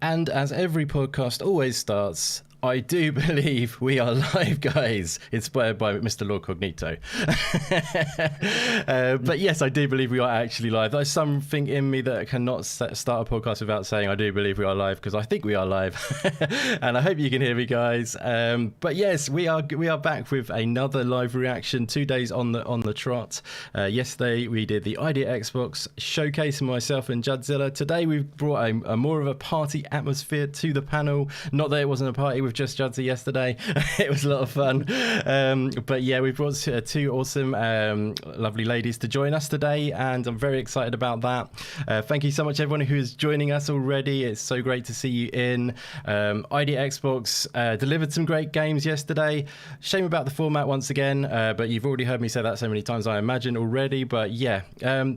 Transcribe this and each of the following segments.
And as every podcast always starts, I do believe we are live, guys, inspired by Mr. Lord Cognito. But yes, I do believe we are actually live. There's something in me that cannot start a podcast without saying I do believe we are live, because I think we are live. And I hope you can hear me, guys. But yes, we are back with another live reaction, 2 days on the trot. Yesterday we did the Idea Xbox showcase, myself and Judzilla. Today we've brought a more of a party atmosphere to the panel. Not that it wasn't a party with just Judsy yesterday. It was a lot of fun. But yeah, we brought two awesome lovely ladies to join us today, and I'm very excited about that. Thank you so much everyone who is joining us already. It's so great to see you in. Idea Xbox delivered some great games yesterday. Shame about the format once again, but you've already heard me say that so many times, I imagine, already. But yeah,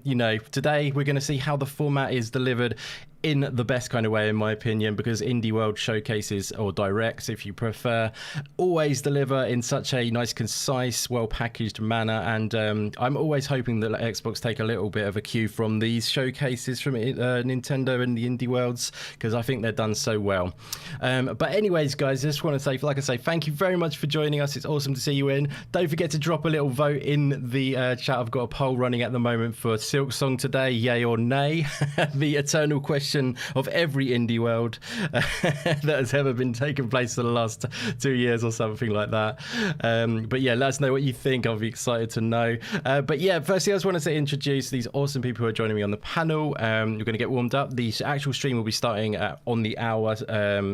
you know, today we're going to see how the format is delivered in the best kind of way, in my opinion, because Indie World showcases, or directs if you prefer, always deliver in such a nice, concise, well-packaged manner. And I'm always hoping that Xbox take a little bit of a cue from these showcases from Nintendo and the Indie Worlds, because I think they're done so well. But anyways, guys, I just want to say, like I say, thank you very much for joining us. It's awesome to see you in. Don't forget to drop a little vote in the chat. I've got a poll running at the moment for Silksong today, yay or nay. The eternal question of every indie world that has ever been taking place for the last 2 years or something like that. But yeah, let us know what you think. I'll be excited to know. But yeah, firstly, I just wanted to introduce these awesome people who are joining me on the panel. We're going to get warmed up. The actual stream will be starting on the hour,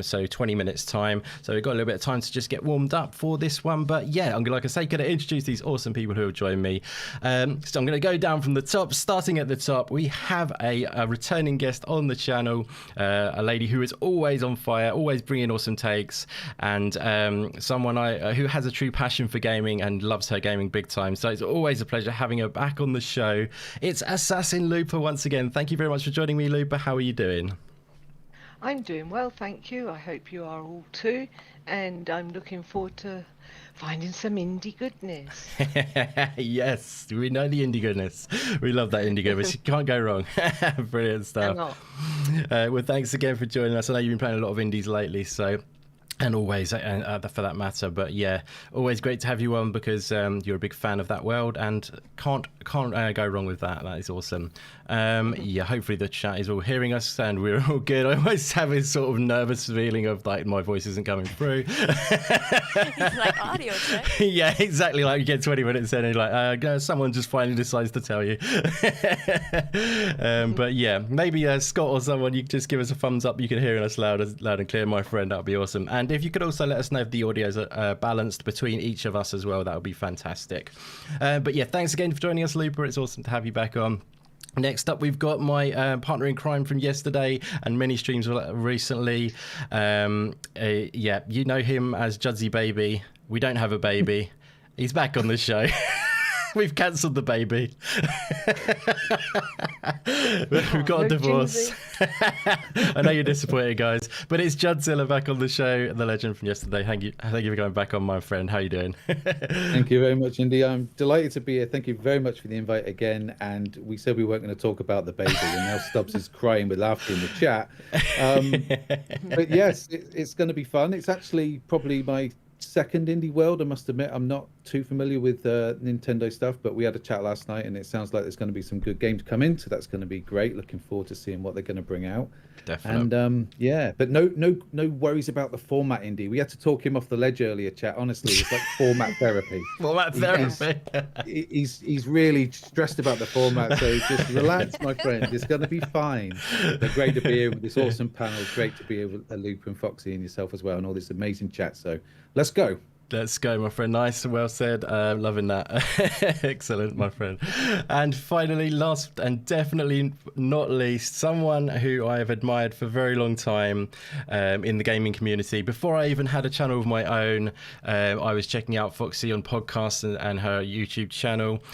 so 20 minutes time. So we've got a little bit of time to just get warmed up for this one. But yeah, I'm like I say, going to introduce these awesome people who have joined me. So I'm going to go down from the top. Starting at the top, we have a returning guest on the channel, a lady who is always on fire, always bringing awesome takes, and someone who has a true passion for gaming and loves her gaming big time. So it's always a pleasure having her back on the show. It's Assassin Looper once again. Thank you very much for joining me, Looper. How are you doing? I'm doing well, thank you. I hope you are all too, and I'm looking forward to finding some indie goodness. Yes, we know the indie goodness. We love that indie goodness. You can't go wrong. Brilliant stuff. Well, thanks again for joining us. I know you've been playing a lot of indies lately, so, and always for that matter. But yeah, always great to have you on, because you're a big fan of that world, and can't go wrong with that. That is awesome. Yeah, hopefully the chat is all hearing us and we're all good. I always have this sort of nervous feeling of like my voice isn't coming through. It's like audio check. Yeah, exactly. Like you get 20 minutes in and you're like, someone just finally decides to tell you. But yeah, maybe Scott or someone, you just give us a thumbs up. You can hear us loud and clear, my friend. That would be awesome. And if you could also let us know if the audios are balanced between each of us as well, that would be fantastic. But yeah, thanks again for joining us, Looper. It's awesome to have you back on. Next up, we've got my partner in crime from yesterday and many streams recently. Yeah, you know him as Judsy Baby. We don't have a baby. He's back on the show. We've cancelled the baby. We've got a divorce. I know you're disappointed, guys, but it's Judzilla back on the show, the legend from yesterday. Thank you for going back on, my friend. How are you doing? Thank you very much, Indy. I'm delighted to be here. Thank you very much for the invite again. And we said we weren't going to talk about the baby, and now Stubbs is crying with laughter in the chat. But yes, it's going to be fun. It's actually probably my second indie world. I must admit, I'm not too familiar with Nintendo stuff, but we had a chat last night, and it sounds like there's going to be some good games coming, so that's going to be great. Looking forward to seeing what they're going to bring out. Definitely. And yeah, but no worries about the format, Indy. We had to talk him off the ledge earlier, chat. Honestly, it's like format therapy. Format therapy. He's really stressed about the format, so just relax, my friend. It's going to be fine. But great to be here with this awesome panel. Great to be here with Luke and Foxy and yourself as well, and all this amazing chat. So let's go. Let's go, my friend. Nice, well said. Loving that. Excellent, my friend. And finally, last and definitely not least, someone who I have admired for a very long time in the gaming community. Before I even had a channel of my own, I was checking out Foxy on podcasts and her YouTube channel.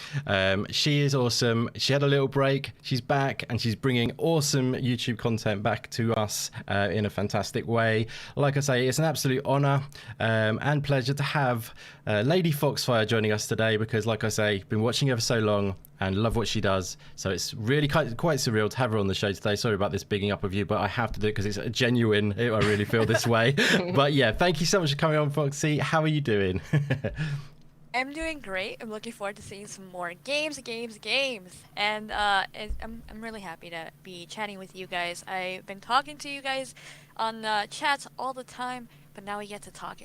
She is awesome. She had a little break. She's back, and she's bringing awesome YouTube content back to us in a fantastic way. Like I say, it's an absolute honor and pleasure to have Lady Foxfire joining us today, because like I say, been watching her for so long and love what she does, so it's really quite surreal to have her on the show today. Sorry about this bigging up of you, but I have to do it because it's a genuine, I really feel this way. But yeah, thank you so much for coming on, Foxy. How are you doing? I'm doing great. I'm looking forward to seeing some more games. And I'm really happy to be chatting with you guys. I've been talking to you guys on chats all the time, but now we get to talk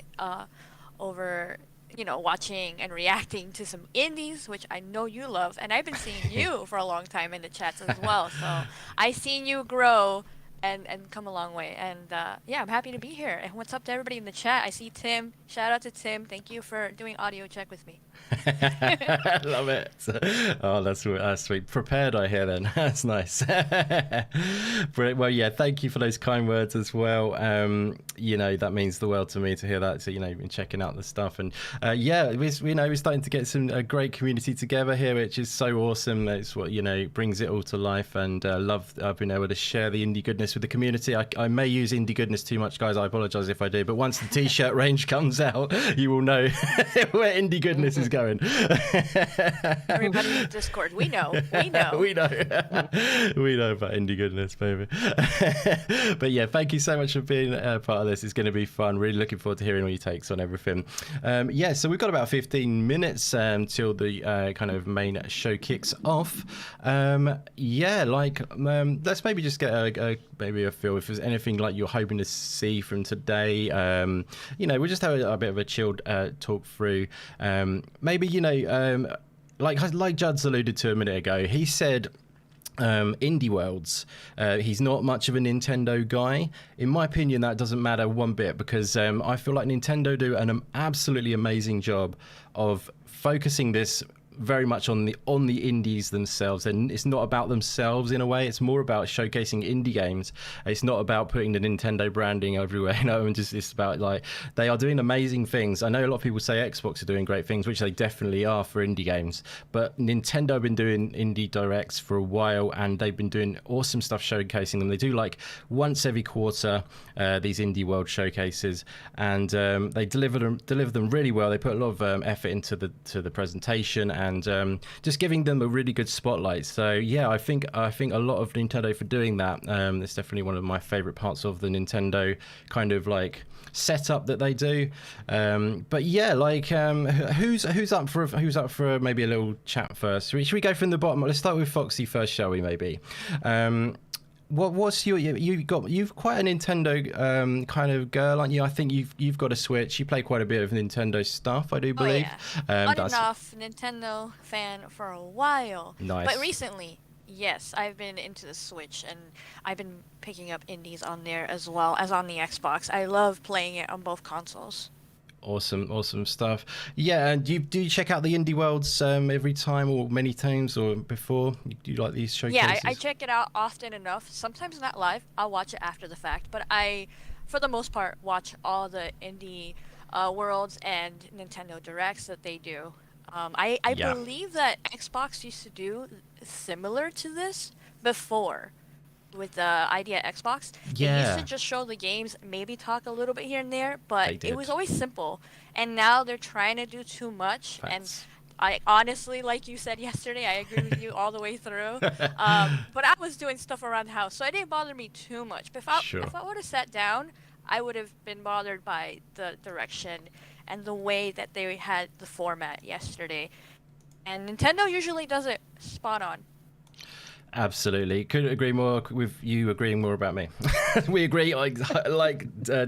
over, watching and reacting to some indies, which I know you love. And I've been seeing you for a long time in the chats as well. So I've seen you grow and come a long way. And yeah, I'm happy to be here. And what's up to everybody in the chat? I see Tim. Shout out to Tim. Thank you for doing audio check with me. Love it. Oh, that's sweet. Prepared, I hear then. That's nice. Brilliant. Well, yeah, thank you for those kind words as well. That means the world to me to hear that. So, been checking out the stuff. And yeah, we're starting to get a great community together here, which is so awesome. It's what, brings it all to life. And I've been able to share the indie goodness with the community. I may use indie goodness too much, guys. I apologize if I do. But once the t-shirt range comes out, you will know where indie goodness is going. Everybody in Discord, we know. we know. We know about indie goodness, baby. But yeah, thank you so much for being part of this. It's going to be fun. Really looking forward to hearing all your takes on everything. Yeah, so we've got about 15 minutes till the kind of main show kicks off. Yeah, let's maybe just get maybe a feel if there's anything like you're hoping to see from today. We'll just have a bit of a chilled talk through. Maybe, like Judd's alluded to a minute ago, he said indie worlds. He's not much of a Nintendo guy. In my opinion, that doesn't matter one bit, because I feel like Nintendo do an absolutely amazing job of focusing this very much on the indies themselves, and it's not about themselves in a way. It's more about showcasing indie games. It's not about putting the Nintendo branding everywhere, and just it's about they are doing amazing things. I know a lot of people say Xbox are doing great things, which they definitely are for indie games, but Nintendo have been doing indie directs for a while, and they've been doing awesome stuff showcasing them. They do once every quarter these indie world showcases, and they deliver them really well. They put a lot of effort into the presentation, and just giving them a really good spotlight. So yeah, I think a lot of Nintendo for doing that. It's definitely one of my favorite parts of the Nintendo kind of setup that they do. But yeah, who's up for maybe a little chat first? Should we go from the bottom? Let's start with Foxy first, shall we? Maybe. What's you've quite a Nintendo kind of girl, aren't you? I think you've got a Switch. You play quite a bit of Nintendo stuff, I do believe. Oh, yeah. On and off Nintendo fan for a while. Nice. But recently, yes, I've been into the Switch, and I've been picking up indies on there as well as on the Xbox. I love playing it on both consoles. Awesome stuff. Yeah, and do you check out the indie worlds every time, or many times, or before? Do you like these showcases? Yeah, I check it out often enough. Sometimes not live. I'll watch it after the fact, but I, for the most part, watch all the indie worlds and Nintendo Directs that they do. I believe that Xbox used to do similar to this before. With the idea Xbox, They used to just show the games, maybe talk a little bit here and there, but it was always simple. And now they're trying to do too much. Facts. And I honestly, like you said yesterday, I agree with you all the way through. But I was doing stuff around the house, so it didn't bother me too much. But if I would have sat down, I would have been bothered by the direction and the way that they had the format yesterday. And Nintendo usually does it spot on. Absolutely, couldn't agree more with you agreeing more about me. We agree like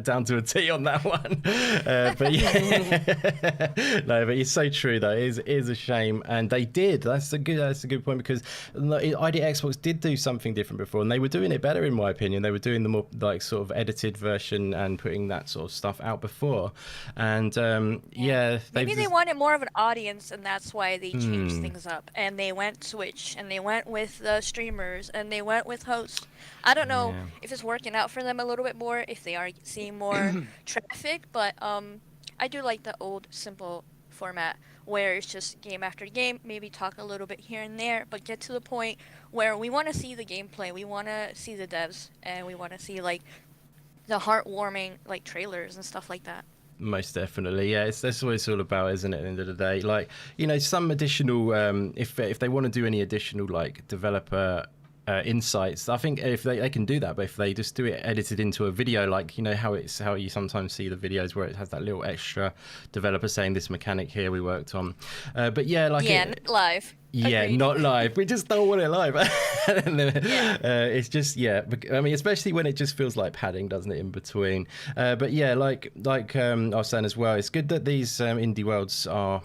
down to a T on that one. But yeah, no, but it's so true though. It is a shame, and they did. That's a good point, because ID Xbox did do something different before, and they were doing it better in my opinion. They were doing the more like sort of edited version and putting that sort of stuff out before, and maybe they wanted more of an audience, and that's why they changed things up. And they went Switch, and they went with the streamers, and they went with hosts. I don't know if it's working out for them a little bit more, if they are seeing more traffic, but I do like the old simple format where it's just game after game, maybe talk a little bit here and there, but get to the point where we want to see the gameplay, we want to see the devs, and we want to see like the heartwarming like trailers and stuff like that. Most definitely, yeah. That's what it's all about, isn't it? At the end of the day, like, you know, some additional, if they want to do any additional like developer insights, I think if they can do that, but if they just do it edited into a video, like, you know, how you sometimes see the videos where it has that little extra developer saying this mechanic here we worked on, but yeah, like not live. Yeah, Agreed. not live. We just don't want it live. And then, it's just, I mean, especially when it just feels like padding, doesn't it, in between? But yeah, like I was saying as well, it's good that these indie worlds are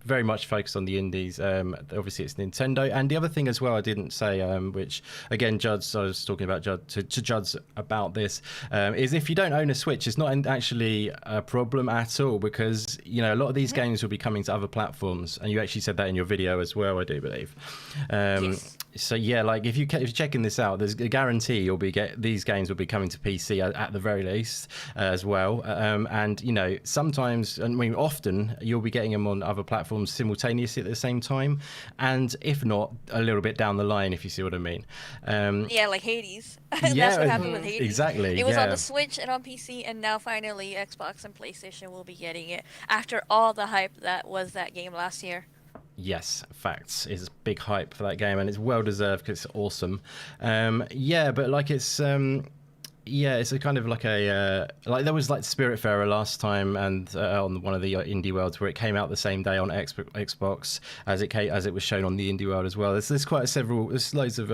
very much focused on the indies. Obviously, it's Nintendo. And the other thing as well, I didn't say, which again, I was talking about to Judd's about this, is if you don't own a Switch, it's not actually a problem at all, because, you know, a lot of these games will be coming to other platforms, and you actually said that in your video as well, I do believe. Yes. So yeah, like if you're checking this out, there's a guarantee these games will be coming to PC at the very least as well. And you know, sometimes, I mean, often you'll be getting them on other platforms simultaneously at the same time, and if not, a little bit down the line, if you see what I mean. Yeah, like Hades. That's what happened with Hades. Exactly. It was on the Switch and on PC, and now finally Xbox and PlayStation will be getting it after all the hype that was that game last year. Yes, facts. It's big hype for that game, and it's well deserved because it's awesome. But like it's it's a kind of like a like there was like Spiritfarer last time, and on one of the indie worlds where it came out the same day on Xbox as it was shown on the indie world as well. There's there's loads of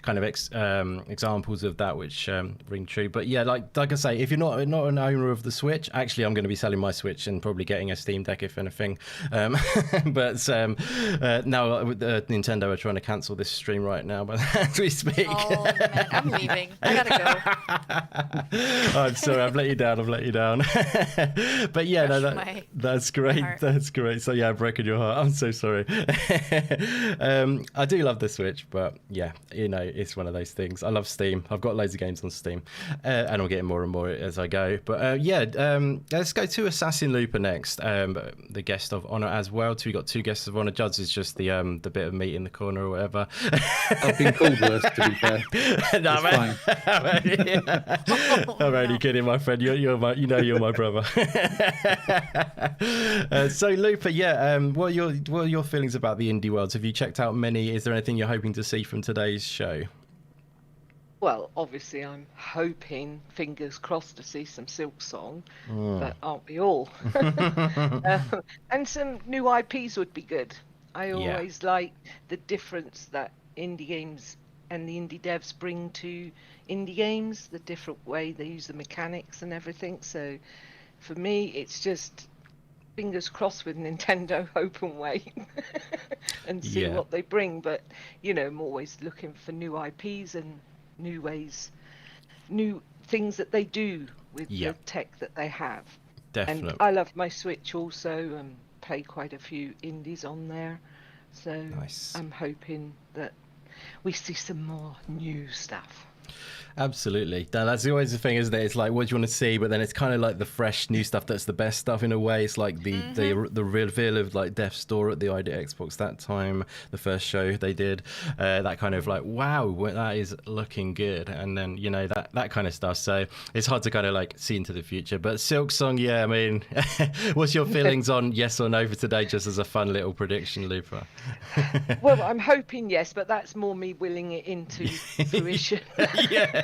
kind of examples of that which ring true. But yeah, like I say, if you're not an owner of the Switch, actually I'm going to be selling my Switch and probably getting a Steam Deck if anything. But now Nintendo are trying to cancel this stream right now, but as we speak. Oh man, I'm leaving. I gotta go. I'm sorry, I've let you down. But yeah, that's great. That's great. So yeah, I've broken your heart. I'm so sorry. I do love the Switch, but yeah, you know, it's one of those things. I love Steam. I've got loads of games on Steam, and I'm getting more and more as I go. But let's go to Assassin Looper next. The guest of honor as well. We got two guests of honor. Judge is just the bit of meat in the corner or whatever. I've been called worse, to be fair. No, it's fine. I'm only kidding, my friend. You're my brother. So Looper, what are your feelings about the indie worlds? Have you checked out many? Is there anything you're hoping to see from today's show? Well, obviously, I'm hoping, fingers crossed, to see some Silksong, but aren't we all? And some new IPs would be good. I always like the difference that indie games and the indie devs bring to indie games, the different way they use the mechanics and everything. So for me, it's just fingers crossed with Nintendo, hope and wait and see what they bring. But, you know, I'm always looking for new IPs and new ways, new things that they do with the tech that they have. Definitely. And I love my Switch also, play quite a few indies on there. So nice. I'm hoping that we see some more new stuff. Absolutely. That's always the thing, isn't it? It's like, what do you want to see? But then it's kind of like the fresh new stuff that's the best stuff in a way. It's like the reveal of like Death's Door at the ID Xbox that time, the first show they did. That kind of like, wow, that is looking good. And then, you know, that kind of stuff. So it's hard to kind of like see into the future. But Silksong, I mean, what's your feelings on yes or no for today, just as a fun little prediction, Looper? Well, I'm hoping yes, but that's more me willing it into fruition. Yeah.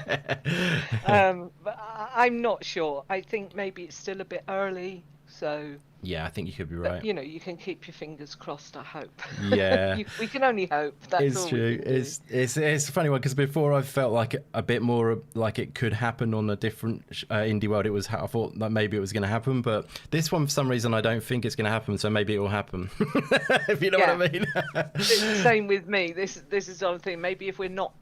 But I'm not sure. I think maybe it's still a bit early. So Yeah, I think you could be but, right. you know, you can keep your fingers crossed. I hope. Yeah. We can only hope. That's It's all true. we can do. It's a funny one because before I felt like a bit more like it could happen on a different indie world. I thought that maybe it was going to happen, but this one for some reason I don't think it's going to happen. So maybe it will happen. If you know what I mean. Same with me. This is the other thing. Maybe if we're not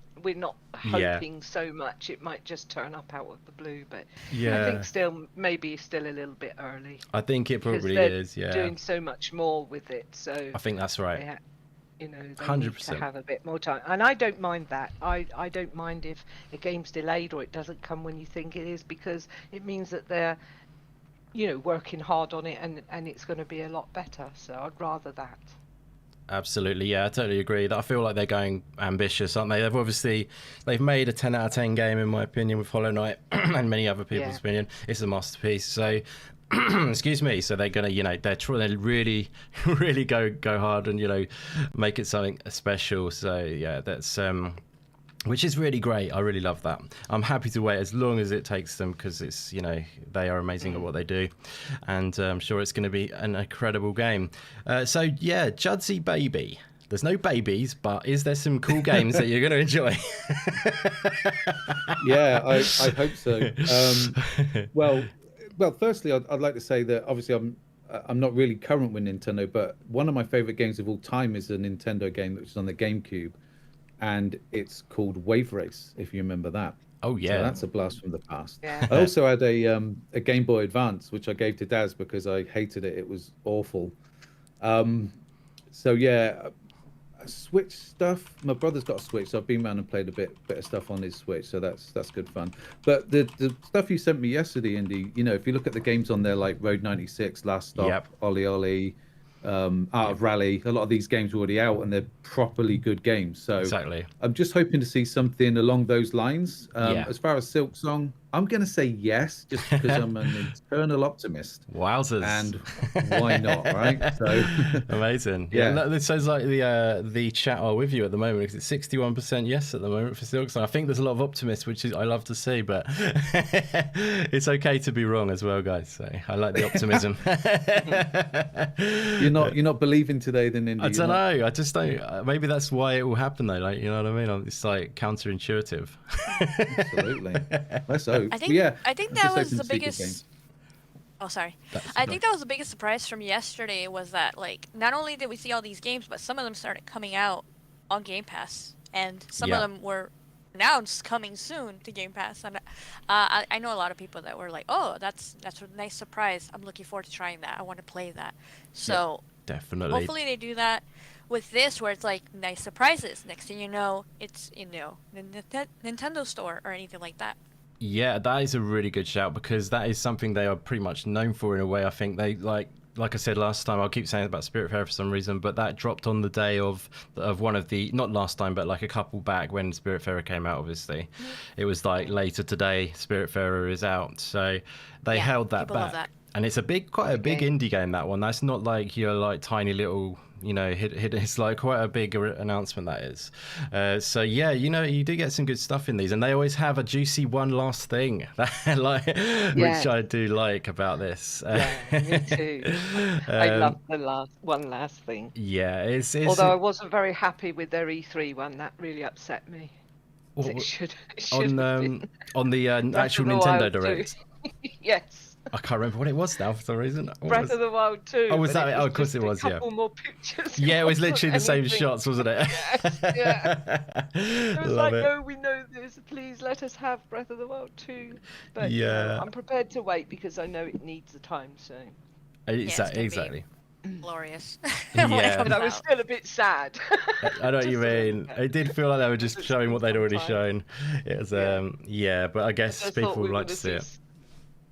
Yeah. hoping so much, it might just turn up out of the blue. But Yeah. I think maybe still a little bit early. I think it Because probably they're is. Yeah. doing so much more with it. So I think that's right. they you know, they need 100%. to have a bit more time. And I don't mind that. I don't mind if a game's delayed or it doesn't come when you think it is, because it means that they're, you know, working hard on it and it's going to be a lot better. So I'd rather that. Absolutely, yeah, I totally agree. I feel like they're going ambitious, aren't they? They've made a 10 out of 10 game, in my opinion, with Hollow Knight and many other people's opinion. It's a masterpiece. So, excuse me. So they're gonna, you know, they're really, really go hard and, you know, make it something special. So yeah, that's which is really great. I really love that. I'm happy to wait as long as it takes them because it's, you know, they are amazing at what they do, and I'm sure it's going to be an incredible game. So yeah, Judsy Baby. There's no babies, but is there some cool games that you're going to enjoy? Yeah, I hope so. Well, firstly, I'd like to say that obviously I'm not really current with Nintendo, but one of my favorite games of all time is a Nintendo game which is on the GameCube, and it's called Wave Race, if you remember that. Oh yeah, so that's a blast from the past. Yeah. I also had a Game Boy Advance which I gave to Daz because I hated it. It was awful. So yeah, Switch stuff. My brother's got a Switch, so I've been around and played a bit of stuff on his Switch, so that's good fun. But the stuff you sent me yesterday, Indy, you know, if you look at the games on there like Road 96, Last Stop, Ollie Ollie, Art of Rally, a lot of these games are already out and they're properly good games. So exactly. I'm just hoping to see something along those lines. As far as Silksong, I'm going to say yes, just because I'm an eternal optimist. Wowzers. And why not, right? So amazing. Yeah, this sounds like the chat are with you at the moment, because it's 61% yes at the moment for Silksong. I think there's a lot of optimists, which is I love to see, but it's okay to be wrong as well, guys. So I like the optimism. You're not believing today, then, Indy? I don't know. I just don't. Maybe that's why it will happen, though. Like, you know what I mean? It's like counterintuitive. Absolutely. Let's hope. I think that was the biggest. Oh, sorry. I think that was the biggest surprise from yesterday was that, like, not only did we see all these games, but some of them started coming out on Game Pass, and some of them were announced coming soon to Game Pass. And I know a lot of people that were like, "Oh, that's a nice surprise. I'm looking forward to trying that. I want to play that." So definitely. Hopefully they do that with this, where it's like nice surprises. Next thing you know, it's the Nintendo store or anything like that. Yeah, that is a really good shout, because that is something they are pretty much known for in a way. I think they like I said last time, I'll keep saying about Spiritfarer for some reason, but that dropped on the day of one of the, not last time, but like a couple back when Spiritfarer came out, obviously. It was like later today, Spiritfarer is out. So they held that back. Love that. And it's quite a big indie game, that one. That's not like your like tiny little, you know, it's like quite a big announcement, that is. So yeah, you know, you do get some good stuff in these, and they always have a juicy one last thing, which I do like about this. Me too. I love the last thing. Yeah, it's although I wasn't very happy with their E3 one, that really upset me. It should on the actual Nintendo Direct. Yes. I can't remember what it was now for some reason. Breath of the Wild 2. Oh, was that it? Oh, of course it was, a couple more pictures. Yeah, it was literally the same shots, wasn't it? Yes, yeah. It was Love like, it. no, we know this. Please let us have Breath of the Wild 2. But yeah, I'm prepared to wait because I know it needs the time. So exactly. Glorious. Yeah. But I was still a bit sad. I know what you mean. It did feel like they were just showing what they'd already shown. It was, but I guess people would like to see it.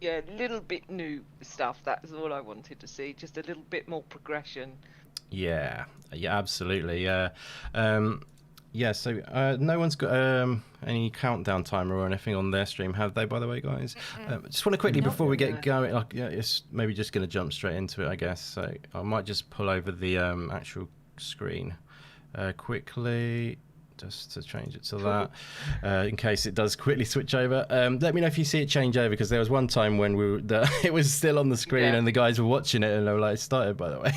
Yeah, a little bit new stuff. That's all I wanted to see. Just a little bit more progression. Yeah, absolutely. So no one's got any countdown timer or anything on their stream, have they, by the way, guys? Just want to quickly, before we get going, it's maybe just going to jump straight into it, I guess. So I might just pull over the actual screen quickly. just to change it to that, in case it does quickly switch over. Let me know if you see it change over, because there was one time when it was still on the screen and the guys were watching it and they were like, "Started, by the way."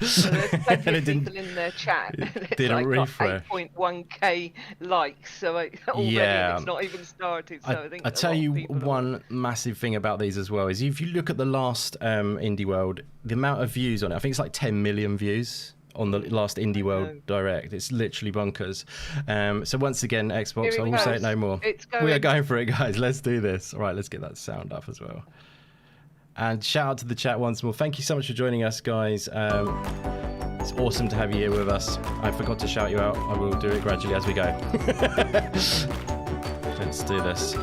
So there's plenty And of it people in the chat. It's didn't like refresh. got 8.1k likes, so already it's not even started. So I think I tell you one massive thing about these as well is if you look at the last Indie World, the amount of views on it, I think it's like 10 million views on the last Indie World Direct. It's literally bonkers. So once again, Xbox, I will say it no more. We are going for it, guys. Let's do this. All right, let's get that sound up as well. And shout out to the chat once more. Thank you so much for joining us, guys. It's awesome to have you here with us. I forgot to shout you out. I will do it gradually as we go. Let's do this.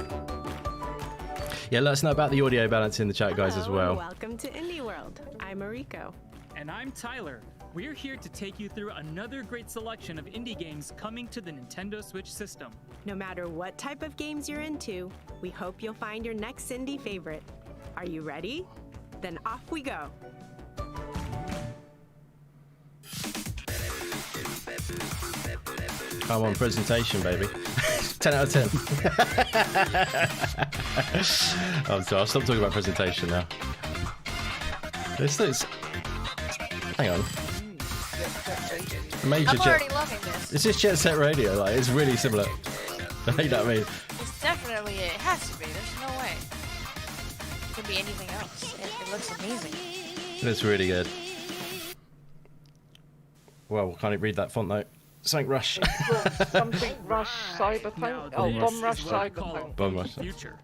Yeah, let us know about the audio balance in the chat, guys, as well. Welcome to Indie World. I'm Mariko. And I'm Tyler. We're here to take you through another great selection of indie games coming to the Nintendo Switch system. No matter what type of games you're into, we hope you'll find your next indie favorite. Are you ready? Then off we go. Come on, presentation, baby. 10 out of 10. I'm sorry, I'll stop talking about presentation now. This is... Hang on. Major I'm Jet... already loving this. This is Jet Set Radio, like, it's really similar. You know what I mean? It's definitely it. It has to be. There's no way. It could be anything else. It looks amazing. It's really good. Well, can't even read that font though. Something Rush. Something Rush Cyberpunk. Oh, Bomb Rush Cyberpunk. Bomb Rush. Future.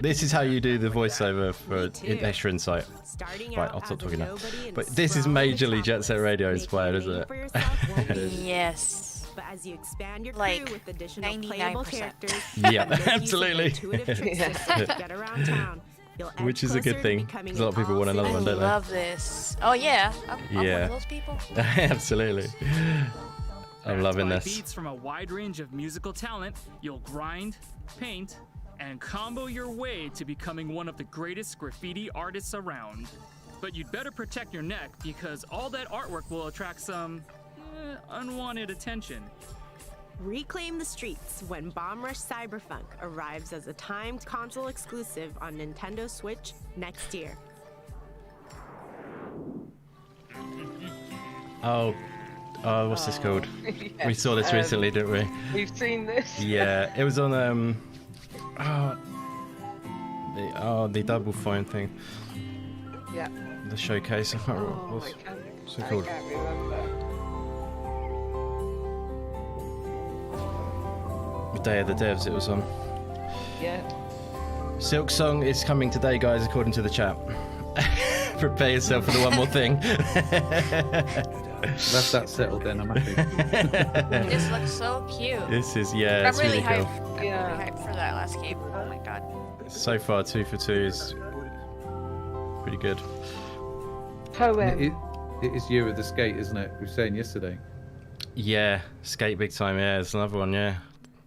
This is how you do the voiceover for extra insight. Starting Right, out I'll stop as a talking now. nobody in But this is sprawling majorly Jet Set Radio metropolis, inspired, making a isn't name for it? yourself won't be easy. Yes. But as you expand your Like, crew with additional playable 99%. characters, Yeah, and make use of absolutely. intuitive trick systems to get around town, you'll edge Which is a good closer to thing, becoming 'cause a lot of an people want another I one, don't they? love this. Oh yeah. I'm one Yeah. of those people. Absolutely. I'm loving By this. beats from a wide range of musical talent, you'll grind, paint, and combo your way to becoming one of the greatest graffiti artists around. But you'd better protect your neck, because all that artwork will attract some unwanted attention. Reclaim the streets when Bomb Rush Cyberpunk arrives as a timed console exclusive on Nintendo Switch next year. Oh, what's this called? Yeah. We saw this recently, didn't we? We've seen this. Yeah, it was on the Double Fine thing, Yeah. the showcase. I can't remember Oh, what's I can't, what's it I called. can't remember. The Day of the Devs. It was on. Yeah. Silksong is coming today, guys, according to the chat. Prepare yourself for the one more thing. That's that settled then. I'm happy. This looks so cute. This is yeah, I'm it's really really cool. hyped. Yeah. I'm really hyped for that last game. Oh my god. So far, 2 for 2 is pretty good. Poem. It is Year of the Skate, isn't it? We were saying yesterday. Yeah, skate big time. Yeah, it's another one. Yeah.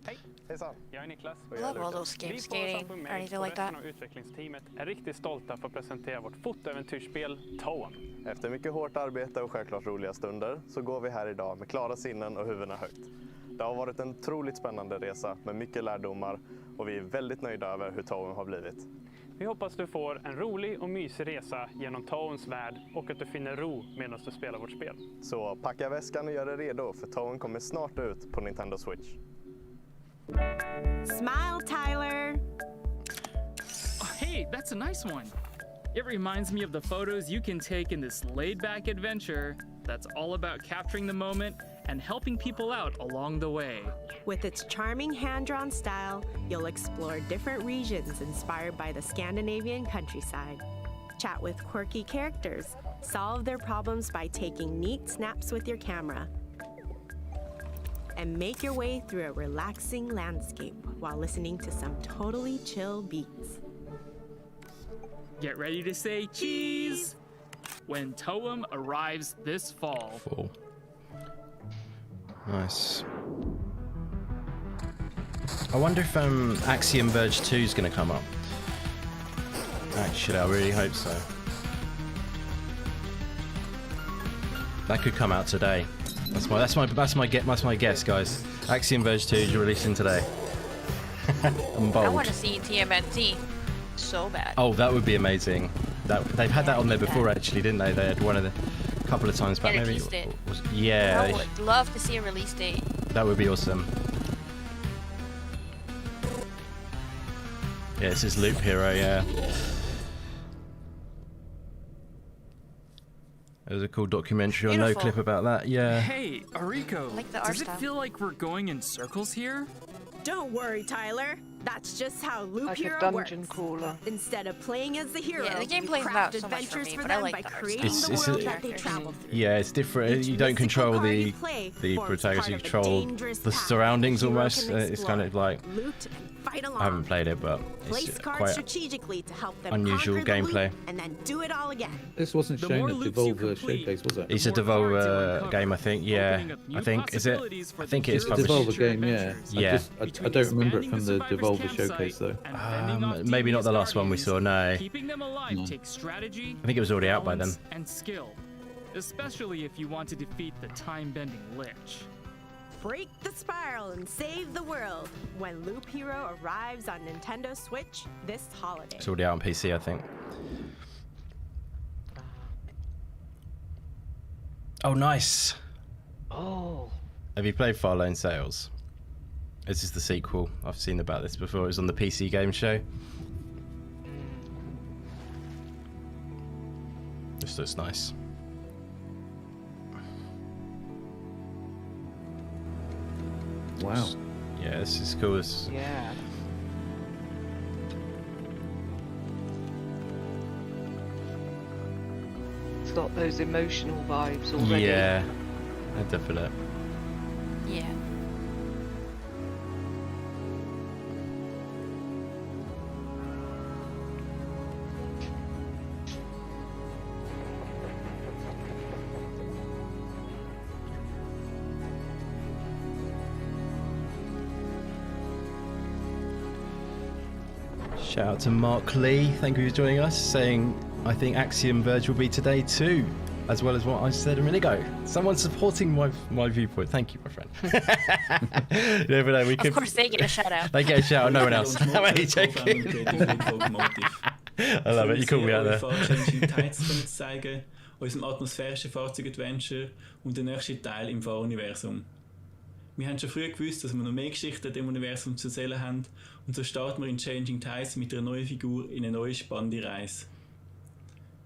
Hej, hejsan. Jag är Niklas och I jag är love all Lukas. those games, Vi på skating Samsung or Mail anything och like that. resten av utvecklingsteamet är riktigt stolta för att presentera vårt fotoäventyrsspel Toem. Efter mycket hårt arbete och självklart roliga stunder så går vi här idag med klara sinnen och huvudena högt. Det har varit en otroligt spännande resa med mycket lärdomar och vi är väldigt nöjda över hur Toem har blivit. Vi hoppas du får en rolig och mysig resa genom Toems värld och att du finner ro medan du spelar vårt spel. Så packa väskan och gör dig redo för Toem kommer snart ut på Nintendo Switch. Smile, Tyler! Oh, hey, that's a nice one. It reminds me of the photos you can take in this laid-back adventure that's all about capturing the moment and helping people out along the way. With its charming hand-drawn style, you'll explore different regions inspired by the Scandinavian countryside. Chat with quirky characters, solve their problems by taking neat snaps with your camera, and make your way through a relaxing landscape while listening to some totally chill beats. Get ready to say cheese when Toem arrives this fall. Cool. Nice. I wonder if Axiom Verge 2 is going to come up. Actually, I really hope so. That could come out today. That's my guess, guys. Axiom Verge 2 is releasing today. I'm bold. I want to see TMNT so bad. Oh, that would be amazing. They've had that on there before, actually, didn't they? They had one of the couple of times back, Yeah, maybe. they teased it. Yeah, I would love to see a release date. that would be awesome. Yeah, this is Loop Hero. Yeah. There's a cool documentary on No Beautiful. Clip about that. Yeah. Hey, Ariko, like the art does it style. feel like we're going in circles here? Don't worry, Tyler. That's just how Loop Like a Hero dungeon works. crawler. Instead of playing as the hero, Yeah, the you gameplay's craft not so much for adventures me, for but I them like by the art creating style. the It's world a- that they travel through. Yeah, it's different. Each You don't control mystical card the you play the forms protagonist. You part of a control dangerous the path surroundings the hero almost. can It's kind of explore, like loot and fight along. I haven't played it, but Place it's cards quite strategically to help them unusual conquer the loot gameplay. and then do it all again. This wasn't The shown more at loops you Devolver complete, Showcase, was it? It's a the more cards you'll Devolver uncover, game, I think. Yeah, opening up new I think is it? possibilities for I think the it is hero's published. Devolver game, yeah. Yeah. I don't remember it from the Devolver Showcase though. Maybe not the last one we saw. No, Keeping them alive takes strategy. I think it was already out by then. balance, and skill, especially if you want to defeat the time-bending Lich. Break the spiral and save the world when Loop Hero arrives on Nintendo Switch this holiday. It's already out on PC, I think. Oh, nice. Oh. Have you played Far Lane Sales? This is the sequel. I've seen about this before. It was on the PC Game Show. This looks nice. Wow. Yeah, this is cool. This, Yeah. It's got those emotional vibes already. yeah, definitely. Yeah. Shout out to Mark Lee. Thank you for joining us. Saying, I think Axiom Verge will be today too, as well as what I said a minute ago. Someone supporting my viewpoint. Thank you, my friend. You never know. We Of could. course, they get a shout out. They get a shout out. No one else. How are you joking? I love it. You called me out there. Changing Tides zu zeigen, unserem atmosphärischen Fahrzeug-Adventure und der nächste Teil im Fahruniversum. Wir haben schon früh gewusst, dass wir noch mehr Geschichten in dem Universum zu erzählen haben und so starten wir in Changing Tides mit einer neuen Figur in eine neue spannende Reise.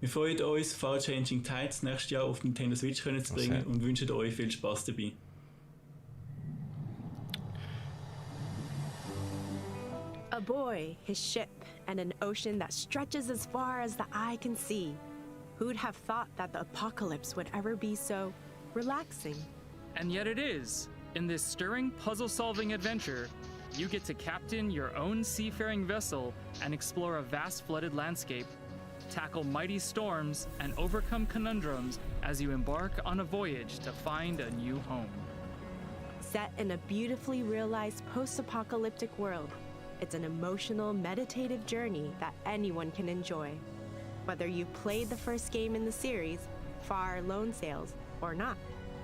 Wir freuen uns, Fall Changing Tides nächstes Jahr auf Nintendo Switch zu bringen und wünschen euch viel Spaß dabei. A boy, his ship, and an ocean that stretches as far as the eye can see. Who'd have thought that the apocalypse would ever be so relaxing? And yet it is. In this stirring puzzle-solving adventure, you get to captain your own seafaring vessel and explore a vast flooded landscape, tackle mighty storms, and overcome conundrums as you embark on a voyage to find a new home. Set in a beautifully realized post-apocalyptic world, it's an emotional, meditative journey that anyone can enjoy. Whether you played the first game in the series, Far Lone Sails, or not.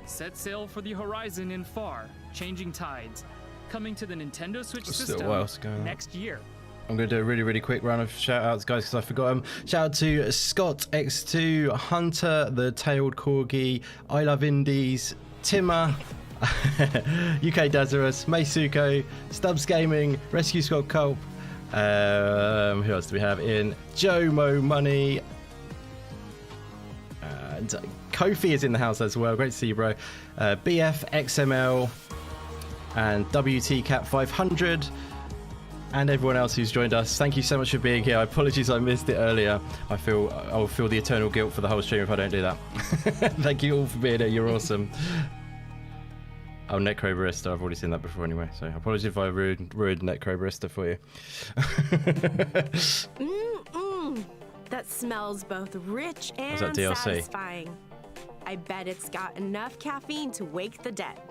Set sail for the horizon in Far, Changing Tides, coming to the Nintendo Switch There's still system what else going on. next year. I'm going to do a really quick round of shout outs, guys, because I forgot them. Shout out to Scott X2, Hunter, the Tailed Corgi, I Love Indies, Timmer, UK Dazarus, Meisuko, Stubbs Gaming, Rescue Squad Culp. Who else do we have in? Joe Mo Money. And Kofi is in the house as well. Great to see you, bro. BF XML and WT Cat 500. And everyone else who's joined us, thank you so much for being here. Apologies I missed it earlier. I'll feel the eternal guilt for the whole stream if I don't do that. Thank you all for being here. You're awesome. Oh, Necro Barista. I've already seen that before anyway. So apologies if I ruined Necro Barista for you. That smells both rich and that DLC? satisfying. I bet it's got enough caffeine to wake the dead.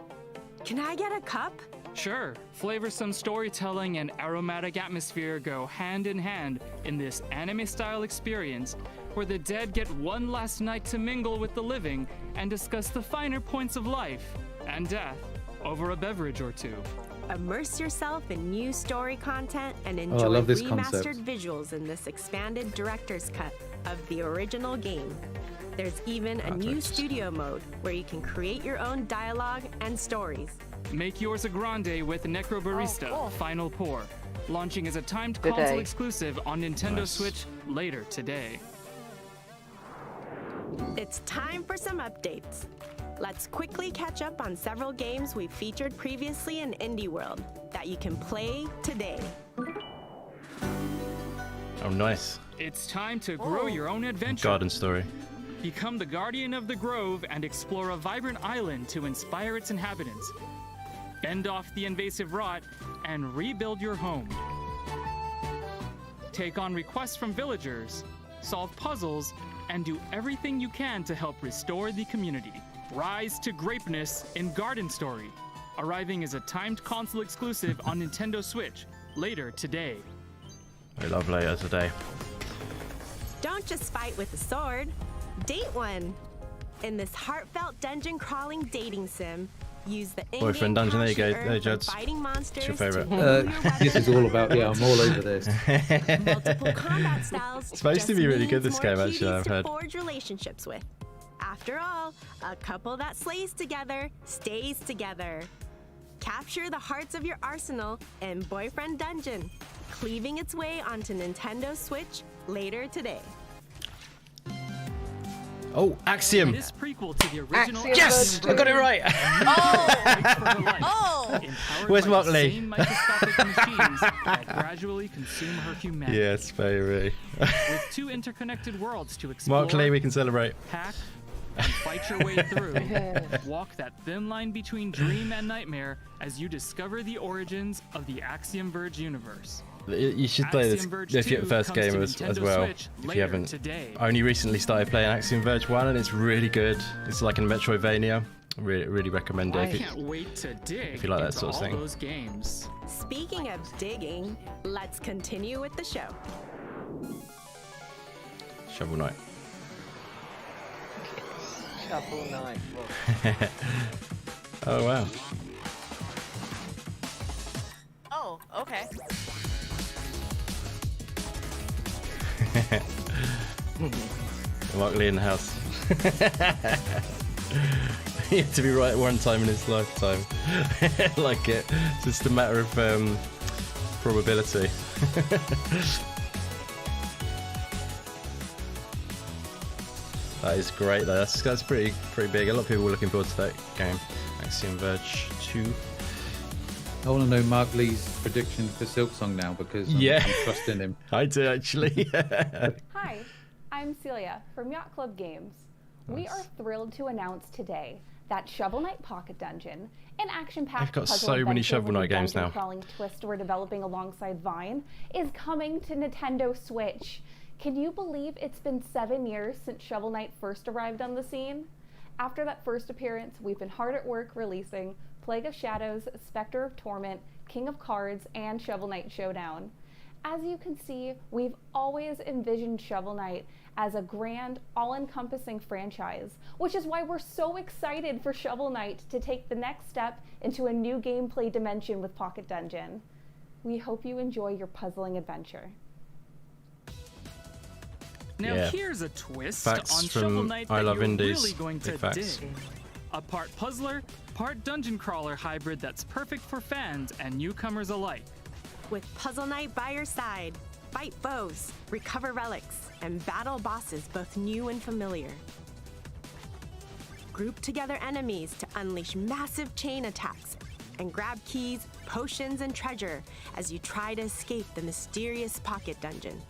Can I get a cup? Sure, flavorsome storytelling and aromatic atmosphere go hand in hand in this anime-style experience where the dead get one last night to mingle with the living and discuss the finer points of life and death over a beverage or two. Immerse yourself in new story content and I enjoy love this remastered concept. visuals in this expanded director's cut of the original game. There's even a new studio mode where you can create your own dialogue and stories. Make yours a grande with Necro Barista cool. Final Pour, launching as a timed Today. console exclusive on Nintendo Nice. Switch later today. It's time for some updates. Let's quickly catch up on several games we've featured previously in Indie World that you can play today. Oh, nice. It's time to grow your own adventure. Garden story. Become the guardian of the grove and explore a vibrant island to inspire its inhabitants. Fend off the invasive rot and rebuild your home. Take on requests from villagers, solve puzzles, and do everything you can to help restore the community. Rise to greatness in Garden Story, arriving as a timed console exclusive on Nintendo Switch later today. I love later today. Don't just fight with a sword, date one. In this heartfelt dungeon crawling dating sim, use the in-game Boyfriend dungeon, there you cash go. earn There, from Juds. fighting monsters your favourite? to improve your This is all about, yeah, I'm all over this. multiple combat styles. It's supposed to just be really means good, this more game, actually, cuties I've to heard. forge relationships with. After all, a couple that slays together stays together. Capture the hearts of your arsenal in Boyfriend Dungeon, cleaving its way onto Nintendo Switch later today. Oh, Axiom. This prequel to the original Axiom Yes, Verge I got it 2. right. Oh! Empowered Where's by Mark the Lee? same microscopic machines that gradually consume her humanity. Yes, baby. With two interconnected worlds to explore, Mark Lee, we can celebrate. hack, and fight your way through. Walk that thin line between dream and nightmare as you discover the origins of the Axiom Verge universe. You should play this Axiom Verge if you're 2 the first comes to game as Nintendo well. Switch If later you haven't. today. I only recently started playing Axiom Verge 1 and it's really good. It's like a Metroidvania. Really recommend it. I If you- can't wait to dig you like that into sort of all thing. those games. Speaking of digging, let's continue with the show. Shovel Knight. Shovel Knight. Oh wow. Oh, okay. Mark Lee in the house. He had to be right one time in his lifetime. Like it. It's just a matter of probability. That is great though. That's pretty big. A lot of people were looking forward to that game. Axiom Verge 2. I want to know Mark Lee's prediction for Silksong now because I'm trusting him. I do actually. Hi, I'm Celia from Yacht Club Games. We are thrilled to announce today that Shovel Knight Pocket Dungeon, an action-packed They've got puzzle so many adventure Shovel with a Knight games dungeon now. crawling twist we're developing alongside Vine, is coming to Nintendo Switch. Can you believe it's been 7 years since Shovel Knight first arrived on the scene? After that first appearance, we've been hard at work releasing Plague of Shadows, Spectre of Torment, King of Cards, and Shovel Knight Showdown. As you can see, we've always envisioned Shovel Knight as a grand, all-encompassing franchise, which is why we're so excited for Shovel Knight to take the next step into a new gameplay dimension with Pocket Dungeon. We hope you enjoy your puzzling adventure. Now Yeah. here's a twist Facts on from Shovel Knight I that Love you're Indies. really going to Big facts. dig. A part puzzler, part dungeon crawler hybrid that's perfect for fans and newcomers alike. With Puzzle Knight by your side, fight foes, recover relics, and battle bosses both new and familiar. Group together enemies to unleash massive chain attacks and grab keys, potions, and treasure as you try to escape the mysterious Pocket Dungeon.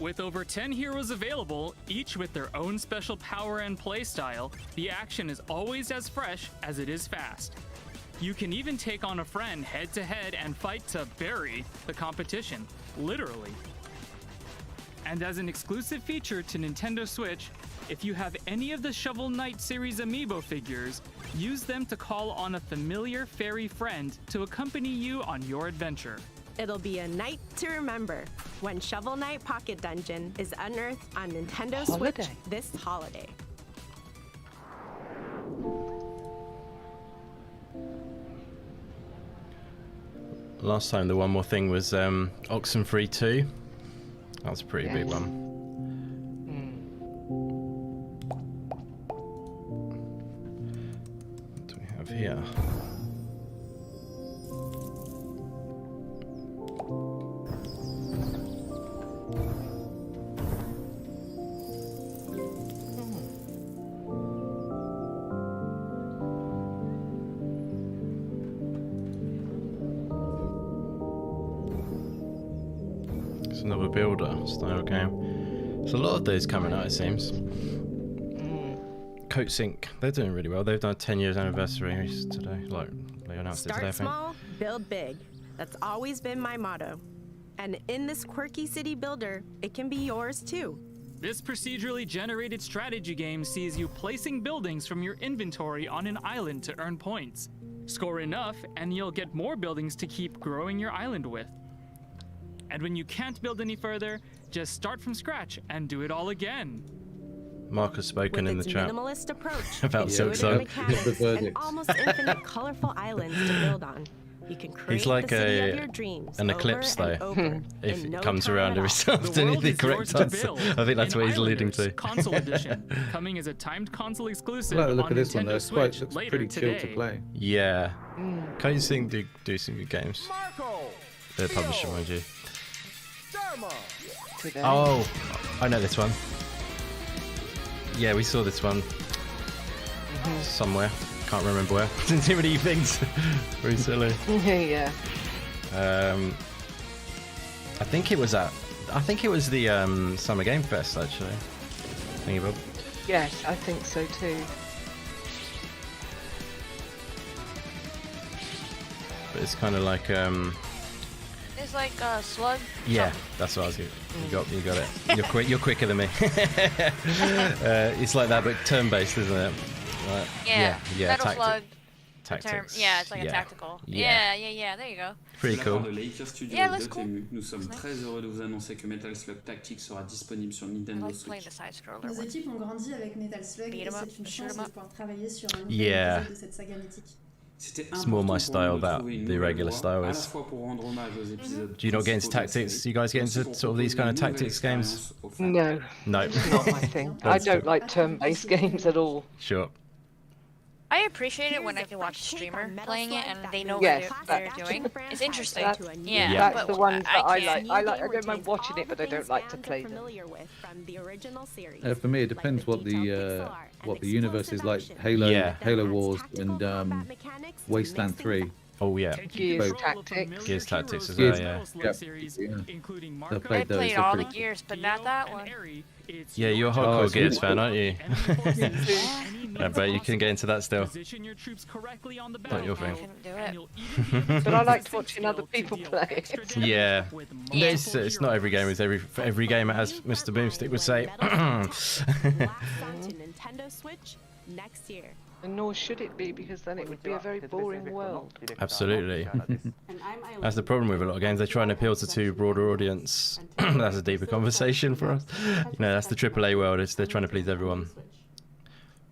With over 10 heroes available, each with their own special power and playstyle, the action is always as fresh as it is fast. You can even take on a friend head-to-head and fight to bury the competition, literally. And as an exclusive feature to Nintendo Switch, if you have any of the Shovel Knight series amiibo figures, use them to call on a familiar fairy friend to accompany you on your adventure. It'll be a night to remember when Shovel Knight Pocket Dungeon is unearthed on Nintendo Switch this holiday. Last time the one more thing was Oxenfree 2. That's a pretty big one. What do we have here? Another builder style game. There's a lot of those coming out, it seems. Coat Sync, they're doing really well. They've done a 10 years anniversary today. Like they announced it today, I Start think. small, build big. That's always been my motto. And in this quirky city builder, it can be yours too. This procedurally generated strategy game sees you placing buildings from your inventory on an island to earn points. Score enough, and you'll get more buildings to keep growing your island with. And when you can't build any further, just start from scratch and do it all again. Mark has spoken in the chat Minimalist approach, about Silksong. mechanics, and almost infinite colorful islands to build on. You can create He's like the city of your dreams an over eclipse, and though. over If in no it comes time around at every all. so often, world the is yours correct to answer. build. I think that's In what he's alluding to. Islanders Console Edition, coming as a timed console exclusive Well, look on at this one. Nintendo That's quite Switch looks later pretty today. chill to play. Yeah. Coat Sync do some good games. They're the publisher, mind you. Oh, I know this one. Yeah, we saw this one somewhere. Can't remember where. Too many things. Very silly. Yeah. I think it was the Summer Game Fest actually. Thingy Bob. Yes, I think so too. But it's kind of like It's like a slug. yeah, that's what I was getting. You got it. You're quicker than me. It's like that, but turn-based, isn't it? Right. Yeah. Metal slug. Tactics. Yeah, it's like a tactical. Yeah. Yeah. There you go. Pretty cool. Yeah, that's cool. Nous sommes très heureux de vous annoncer que Metal Slug Tactics sera disponible sur I Nintendo like playing Switch. the side scroller Nos one. équipes ont grandi avec Metal Slug Beat et 'em up, c'est une shoot chance 'em de up. pouvoir travailler sur un nouvel Yeah. épisode de cette saga mythique. It's more my style that the regular style is. Do you not get into tactics? Do you guys get into sort of these kind of tactics games? No. No. It's not my thing. I don't like turn-based games at all. Sure. I appreciate it when I can watch a streamer playing it and they know Yes, what they're doing. It's interesting. That's, Yeah, that's but the ones that I can't. like. I don't mind watching it, but I don't like to play them. For me, it depends what the universe is like. Halo, Yeah. Halo Wars, and Wasteland 3. Oh yeah. Gears Both. Tactics. Gears Tactics as well, Gears. yeah. Yep. Series, Yeah. including I Marco, played I those. played They're all pretty the Gears, but not that one. Yeah, you're a Oh, hardcore it's Gears really fan, aren't you? I bet you can get into that still. Position your troops correctly on the Not your I thing. couldn't do and it. you'll even be able But to I use liked this watching skill other to people deal play. extra damage Yeah. with It's not every game. It's for every game, as Mr. Boomstick would say. Nintendo Switch next year. And nor should it be, because then it would be a very boring world. Absolutely. And I'm That's the problem with a lot of games. They try and appeal to too broader audience. That's a deeper conversation for us. You know, that's the AAA world. They're trying to please everyone.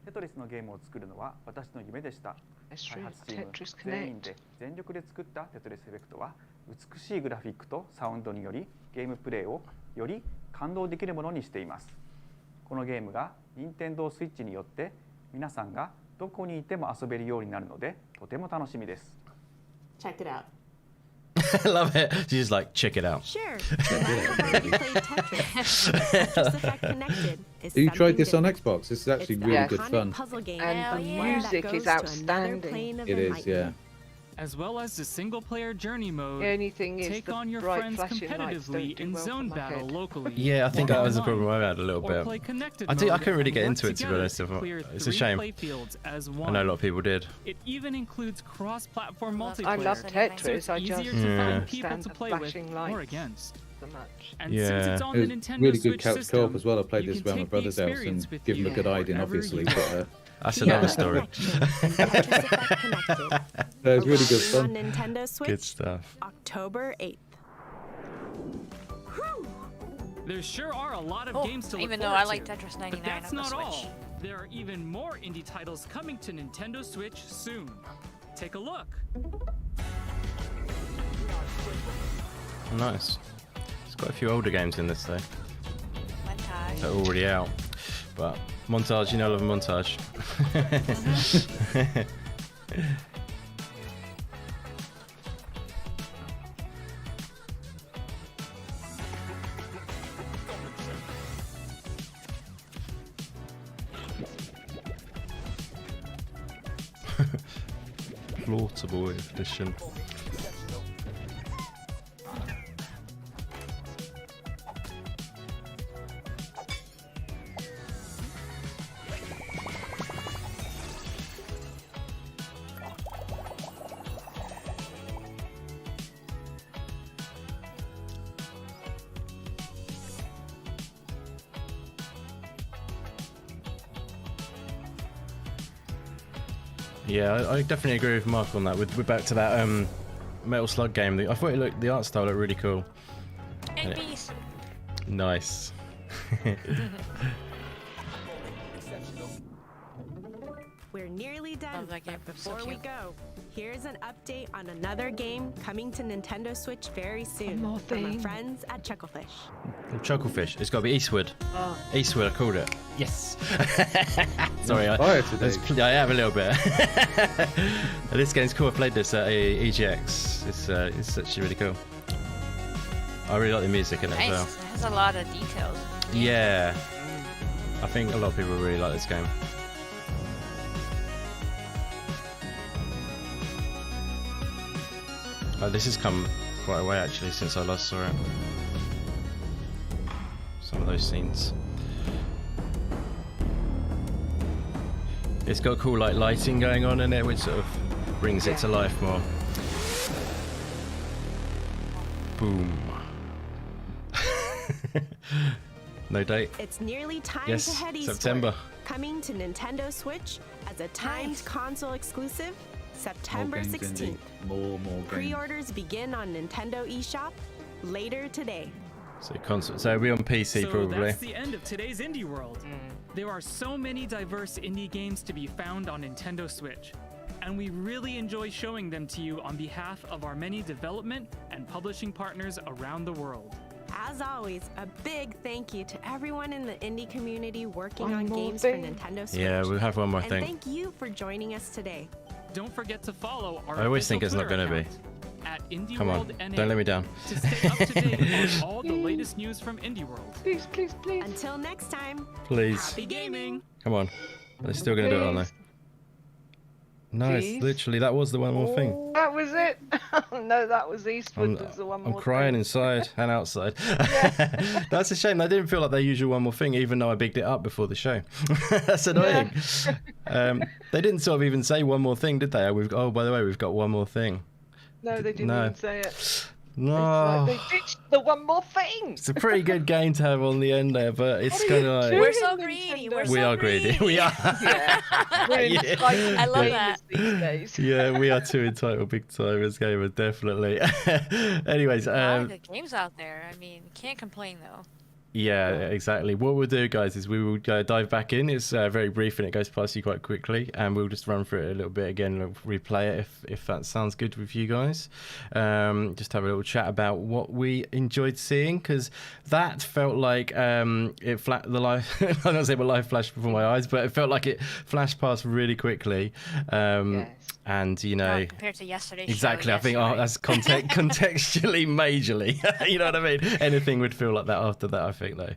テトリスのゲームを作るのは私の夢でした。 That's 開 true. 発チーム Tetris 全員 Connect. で全力で作ったテトリスエフェクトは美しいグラフィックとサウンドによりゲームプレイをより感動できるものにしています。このゲームが Nintendo Switch によって皆さんがどこにいても遊べるようになるのでとても楽しみです Check it out. I love it. She's just like, check it out. Sure. You tried this on Xbox? This is actually really good fun. And the music is outstanding. It is, yeah. As well as the single-player journey mode, The only thing is take the on your bright friends flashing lights don't competitively do in well for zone my battle head. locally. Yeah, I think that was the problem I had a little Or bit. play connected I mode couldn't really get and into work it, to be together honest. to clear It's a 3 shame. playfields as I one. know a lot of people did. It even includes cross-platform multiplayer. I love so Tetris, it's I easier just to Yeah. find people stand to the play with flashing or lights against. so much. And Yeah. since it's on the It was Nintendo really good Switch couch system, co-op as well. I played you this can around my take the brother's house experience and with give him a you good hiding, wherever you obviously. go. But That's another story. it was really good On fun. Nintendo Switch, Good stuff. October 8th. There sure are a lot of games to look even though forward I like to. Tetris 99 But that's on the not Switch. all. There are even more indie titles coming to Nintendo Switch soon. Take a look. Nice. There's quite a few older games in this though. Montage. They're already out. But montage, you know, I love a montage. Portable edition. Yeah, I definitely agree with Mark on that. We're back to that Metal Slug game. I thought the art style looked really cool. And peace. Nice. We're nearly done, Love that game. but So before we cute. go, here's an update on another game coming to Nintendo Switch very soon more from our thing. friends at Chucklefish. Chucklefish. It's got to be Eastwood. Oh. Eastwood, I called it. Yes. Sorry, Fire today. I have a little bit. This game's cool. I played this at EGX. It's actually really cool. I really like the music in it Nice. as well. It has a lot of details. Yeah. I think a lot of people really like this game. Oh, this has come quite a way actually since I last saw it. Some of those scenes. It's got cool like lighting going on in it, which sort of brings it to life more. Boom. No date. It's nearly time Yes, to head eastward. September. Coming to Nintendo Switch as a timed console exclusive, September More games, 16th. indeed. More games. Pre-orders begin on Nintendo eShop later today. So console. So we're on PC So probably. that's the end of today's Indie World. There are so many diverse indie games to be found on Nintendo Switch, and we really enjoy showing them to you on behalf of our many development and publishing partners around the world. As always, a big thank you to everyone in the indie community working One on more games thing. for Nintendo Switch. Yeah, we'll have one more and thing. thank you for joining us today. Don't forget to follow our I always official think it's not Twitter gonna be. account at Indie Come on, World NA don't let me down. to stay up to date on all the latest news from Indie World. Please, please, please. Until next time, Please. happy gaming! Come on. They're still gonna do it, aren't they? No, it's Please. literally that was the one more thing. Oh, that was it. No, that was Eastwood. I'm, Was the one I'm more crying thing. inside and outside. That's a shame. That didn't feel like their usual one more thing, even though I bigged it up before the show. That's annoying. They didn't sort of even say one more thing, did they? Oh, by the way, we've got one more thing. No, they didn't No. even say it. No. They ditched the one more thing. It's a pretty good game to have on the end there, but it's kind of like... We're so greedy. We're We so are greedy. We are. We're Yeah. entitled I love gamers that. these days. Yeah, we are too entitled big timers gamers, definitely. Anyways, A lot of good games out there. I mean, can't complain though. yeah, exactly. What we'll do, guys, is we will dive back in. It's very brief and it goes past you quite quickly, and we'll just run through it a little bit again, and replay it if that sounds good with you guys. Just have a little chat about what we enjoyed seeing, because that felt like I'm not saying my life flashed before my eyes, but it felt like it flashed past really quickly. Yes. And you know, Compared to yesterday's exactly. show I think yesterday. that's contextually majorly. You know what I mean? Anything would feel like that after that, I think, though.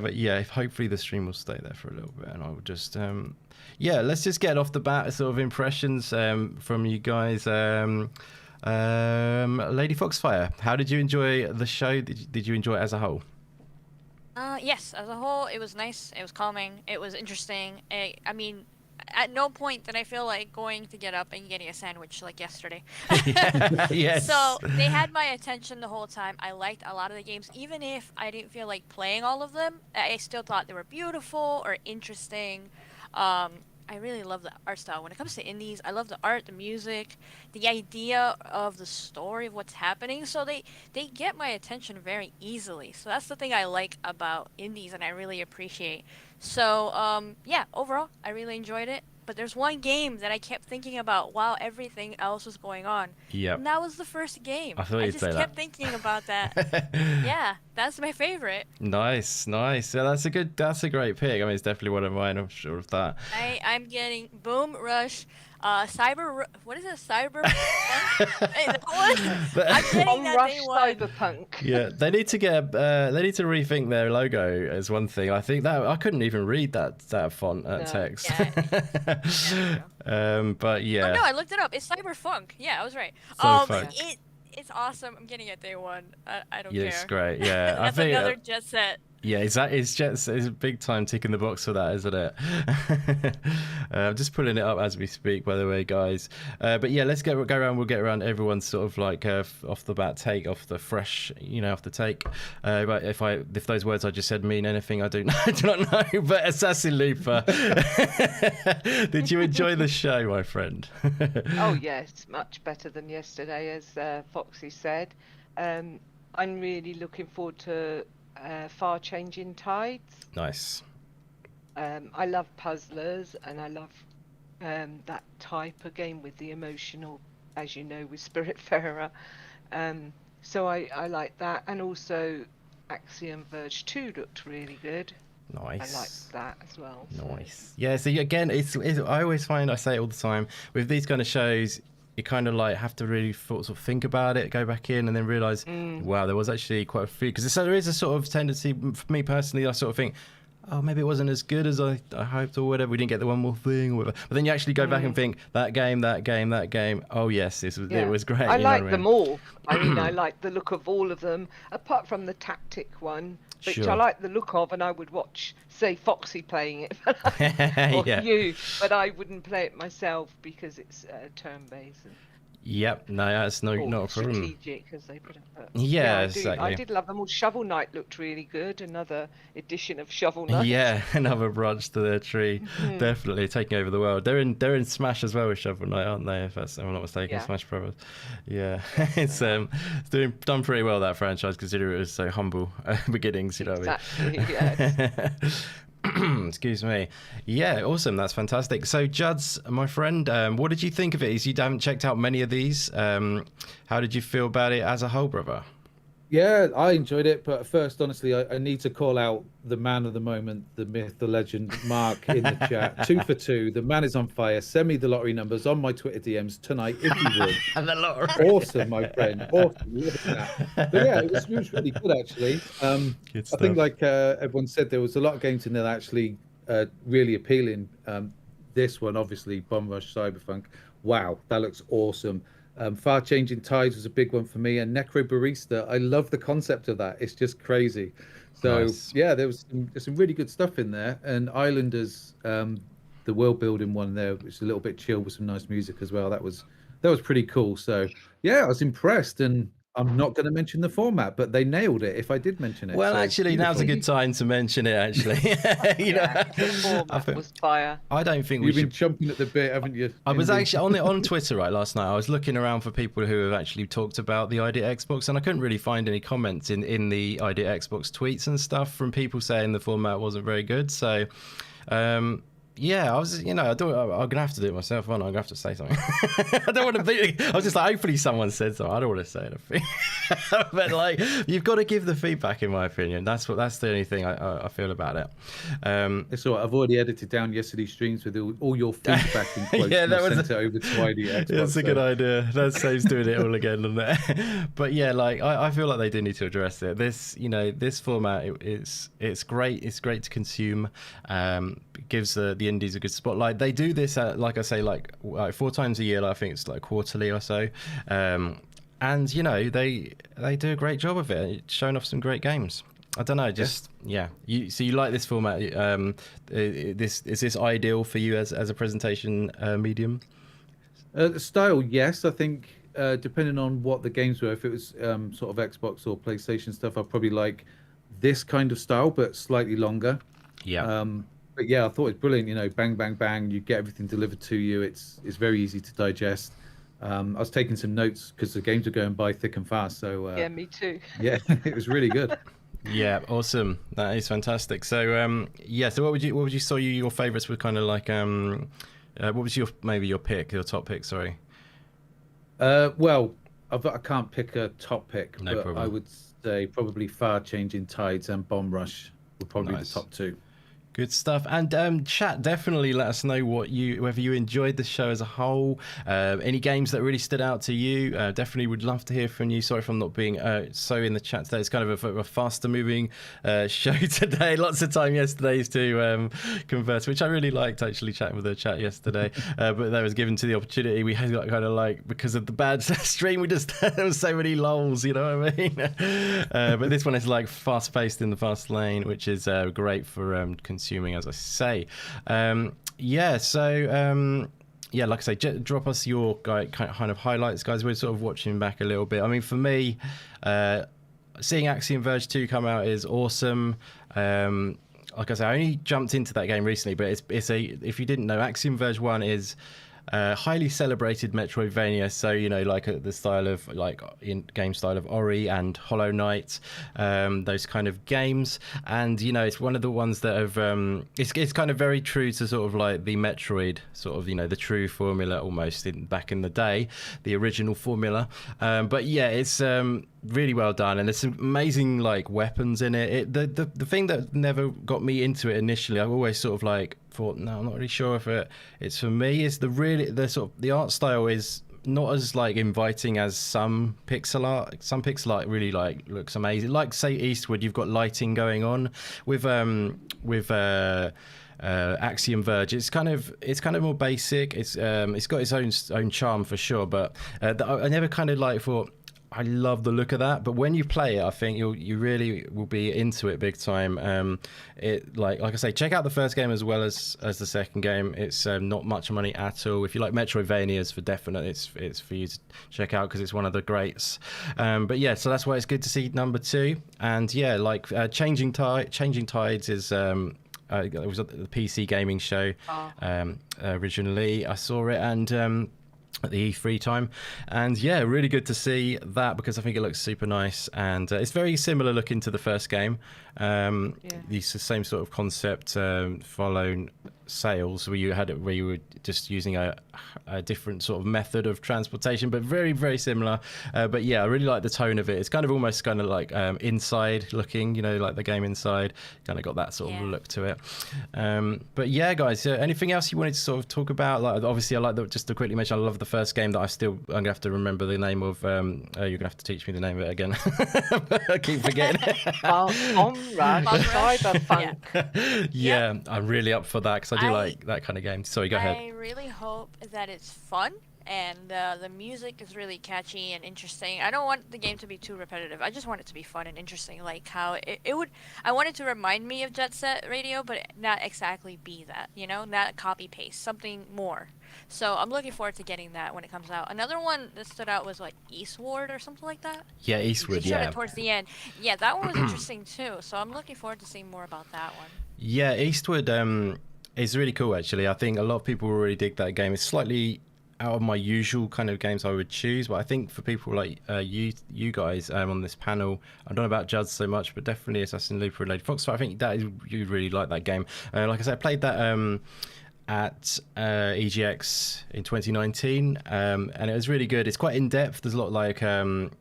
But yeah, hopefully the stream will stay there for a little bit, and I will just let's just get off the bat sort of impressions from you guys. Lady Foxfire, how did you enjoy the show? Did you enjoy it as a whole? Yes, as a whole, it was nice. It was calming. It was interesting. I mean, at no point did I feel like going to get up and getting a sandwich like yesterday. Yes. So they had my attention the whole time. I liked a lot of the games, even if I didn't feel like playing all of them. I still thought they were beautiful or interesting. I really love the art style. When it comes to indies, I love the art, the music, the idea of the story of what's happening. So they get my attention very easily. So that's the thing I like about indies, and I really appreciate. So yeah, overall, I really enjoyed it. But there's one game that I kept thinking about while everything else was going on. Yep. And that was the first game. I thought I you'd just say kept that. thinking about that. Yeah, that's my favorite. Nice. Yeah, that's a great pick. I mean, it's definitely one of mine. I'm sure of that. I'm getting Boom Rush, what is it? Cyber. Hey, that one? I'm getting that Rush day one. Cyberpunk. Yeah, they need to rethink their logo as one thing. I think that I couldn't even read that font text. But yeah. Oh no, I looked it up. It's Cyberfunk. Yeah, I was right. Cyberfunk. It's awesome. I'm getting it day one. I don't Yeah, care. it's great. Yeah, That's I think another Jet Set. yeah, exactly. It's a big time ticking the box for that, isn't it? I'm just pulling it up as we speak, by the way, guys. But yeah, let's go around. We'll get around everyone's sort of like off the bat take, off the fresh, off the take. But if those words I just said mean anything, I do not know. But Assassin Looper, did you enjoy the show, my friend? Oh yes, much better than yesterday, as Foxy said. I'm really looking forward to Far Changing Tides. Nice. I love puzzlers, and I love that type of game with the emotional, as you know, with Spiritfarer. So I like that, and also Axiom Verge 2 looked really good. Nice. I liked that as well. Nice. Yeah. So again, it's I always find, I say it all the time with these kind of shows, you kind of like have to really sort of think about it, go back in, and then realize, wow, there was actually quite a few. Because there is a sort of tendency for me personally, I sort of think, oh, maybe it wasn't as good as I hoped or whatever. We didn't get the one more thing or whatever. But then you actually go back and think, that game. Oh yes, it was great. I like them all. I mean, I like the look of all of them, apart from the tactic one, which I like the look of, and I would watch, say, Foxy playing it, or you, but I wouldn't play it myself because it's turn-based. Yep, no, that's not a problem. Strategic, as they put it. Yeah, exactly. I did love them all. Shovel Knight looked really good. Another edition of Shovel Knight. Yeah, another branch to their tree. Definitely taking over the world. They're in Smash as well with Shovel Knight, aren't they? If I'm not mistaken, Smash Brothers. Yeah, it's done pretty well, that franchise, considering it was so humble beginnings. You know what I mean? Yes. Excuse me. Yeah, awesome. That's fantastic. So, Juds, my friend, what did you think of it? You haven't checked out many of these. How did you feel about it as a whole, brother? Yeah, I enjoyed it. But first, honestly, I need to call out the man of the moment, the myth, the legend, Mark, in the chat. 2 for 2. The man is on fire. Send me the lottery numbers on my Twitter DMs tonight, if you would. And the lottery. Awesome, my friend. Awesome. Love that. But yeah, it was really good, actually. Good stuff. I think, like everyone said, there was a lot of games in there that actually really appealing. This one, obviously, Bomb Rush Cyberpunk. Wow, that looks awesome. Far Changing Tides was a big one for me, and Necro Barista. I love the concept of that. It's just crazy. So yeah, there's some really good stuff in there. And Islanders, the world building one there, which is a little bit chill with some nice music as well. That was pretty cool. So yeah, I was impressed. And I'm not going to mention the format, but they nailed it if I did mention it. Well, so actually, now's a good time to mention it, actually. The format was fire. I don't think You've been chomping at the bit, haven't you? I was actually on Twitter last night. I was looking around for people who have actually talked about the Idea Xbox, and I couldn't really find any comments in the Idea Xbox tweets and stuff from people saying the format wasn't very good. So, yeah, I was, I'm gonna have to do it myself, aren't I? I'm gonna have to say something. I don't want to be. I was just like, hopefully someone said something. I don't want to say anything, but like, you've got to give the feedback, in my opinion. That's the only thing I feel about it. It's all right. I've already edited down yesterday's streams with all your feedback in quotes. Yeah, that was sent it over to Idea Xbox. That's a good idea. That saves doing it all again, doesn't it? But yeah, like I feel like they do need to address it. This format, it's great. It's great to consume. It gives the indies a good spotlight. They do this like I say, like 4 times a year. Like, I think it's like quarterly or so. And they do a great job of it. It's showing off some great games. I don't know, just yeah. So you like this format? Is this ideal for you as a presentation medium? The style, yes. I think depending on what the games were, if it was sort of Xbox or PlayStation stuff, I'd probably like this kind of style, but slightly longer. Yeah. But yeah, I thought it's brilliant. You know, bang, bang, bang. You get everything delivered to you. It's very easy to digest. I was taking some notes because the games are going by thick and fast. So Yeah, me too. yeah, it was really good. Yeah, awesome. That is fantastic. So yeah, so what would you say your favorites were kind of like what was your top pick, sorry? Well, I can't pick a top pick, No but problem. I would say probably Far Changing Tides and Bomb Rush were probably Nice. the top two. Good stuff. And chat, definitely let us know whether you enjoyed the show as a whole. Any games that really stood out to you. Definitely would love to hear from you. Sorry if I'm not being so in the chat today. It's kind of a faster moving show today. Lots of time yesterday to converse, which I really liked, actually chatting with the chat yesterday. But that was given to the opportunity. We had kind of like, because of the bad stream, we just, there was so many lulls, you know what I mean? But this one is like fast paced in the fast lane, which is great for consuming, as I say. Yeah, so yeah, like I say, drop us your kind of highlights, guys. We're sort of watching back a little bit. I mean, for me, seeing Axiom Verge 2 come out is awesome. Like I say, I only jumped into that game recently, but it's if you didn't know, Axiom Verge 1 is highly celebrated Metroidvania, so you know, like the style of game style of Ori and Hollow Knight, those kind of games. And you know, it's one of the ones that have it's kind of very true to sort of like the Metroid sort of, you know, the true formula almost back in the day, the original formula. But yeah, it's really well done, and there's some amazing like weapons in it. The thing that never got me into it initially, I've always sort of like thought, no, I'm not really sure if it's for me, is the art style is not as like inviting as some pixel art. Some pixel art really like looks amazing, like say Eastward. You've got lighting going on with Axiom Verge. It's kind of more basic. It's got its own charm for sure, but I never kind of like thought I love the look of that. But when you play it, I think you really will be into it big time. It like I say, check out the first game as well as the second game. It's not much money at all. If you like Metroidvanias, for definite, it's for you to check out because it's one of the greats. But yeah, so that's why it's good to see number 2. And yeah, like Changing Tides is. It was at the PC gaming show originally. I saw it and. At the E3 time, and yeah, really good to see that because I think it looks super nice, and it's very similar looking to the first game. The same sort of concept, follow sales where you were just using a different sort of method of transportation, but very, very similar. But yeah, I really like the tone of it. It's kind of almost kind of like Inside looking, you know, like the game Inside, kind of got that sort of look to it. But yeah, guys, anything else you wanted to sort of talk about? Like, obviously, I like just to quickly mention, I love the first game that I'm gonna have to remember the name of. You're gonna have to teach me the name of it again. I keep forgetting. Cyberpunk. Yeah, I'm really up for that because I do like that kind of game. Sorry, go ahead. I really hope that it's fun and the music is really catchy and interesting. I don't want the game to be too repetitive. I just want it to be fun and interesting, like how it would. I want it to remind me of Jet Set Radio, but not exactly be that, you know, not copy paste, something more. So I'm looking forward to getting that when it comes out. Another one that stood out was like Eastward or something like that. Yeah, Eastward. They showed it towards the end. Yeah, that one was interesting too. So I'm looking forward to seeing more about that one. Yeah, Eastward is really cool actually. I think a lot of people really dig that game. It's slightly out of my usual kind of games I would choose, but I think for people like you guys on this panel, I don't know about Judd so much, but definitely Assassin's Looper and Lady Foxfire, I think that you'd really like that game. Like I said, I played that at EGX in 2019, and it was really good. It's quite in-depth. There's a lot like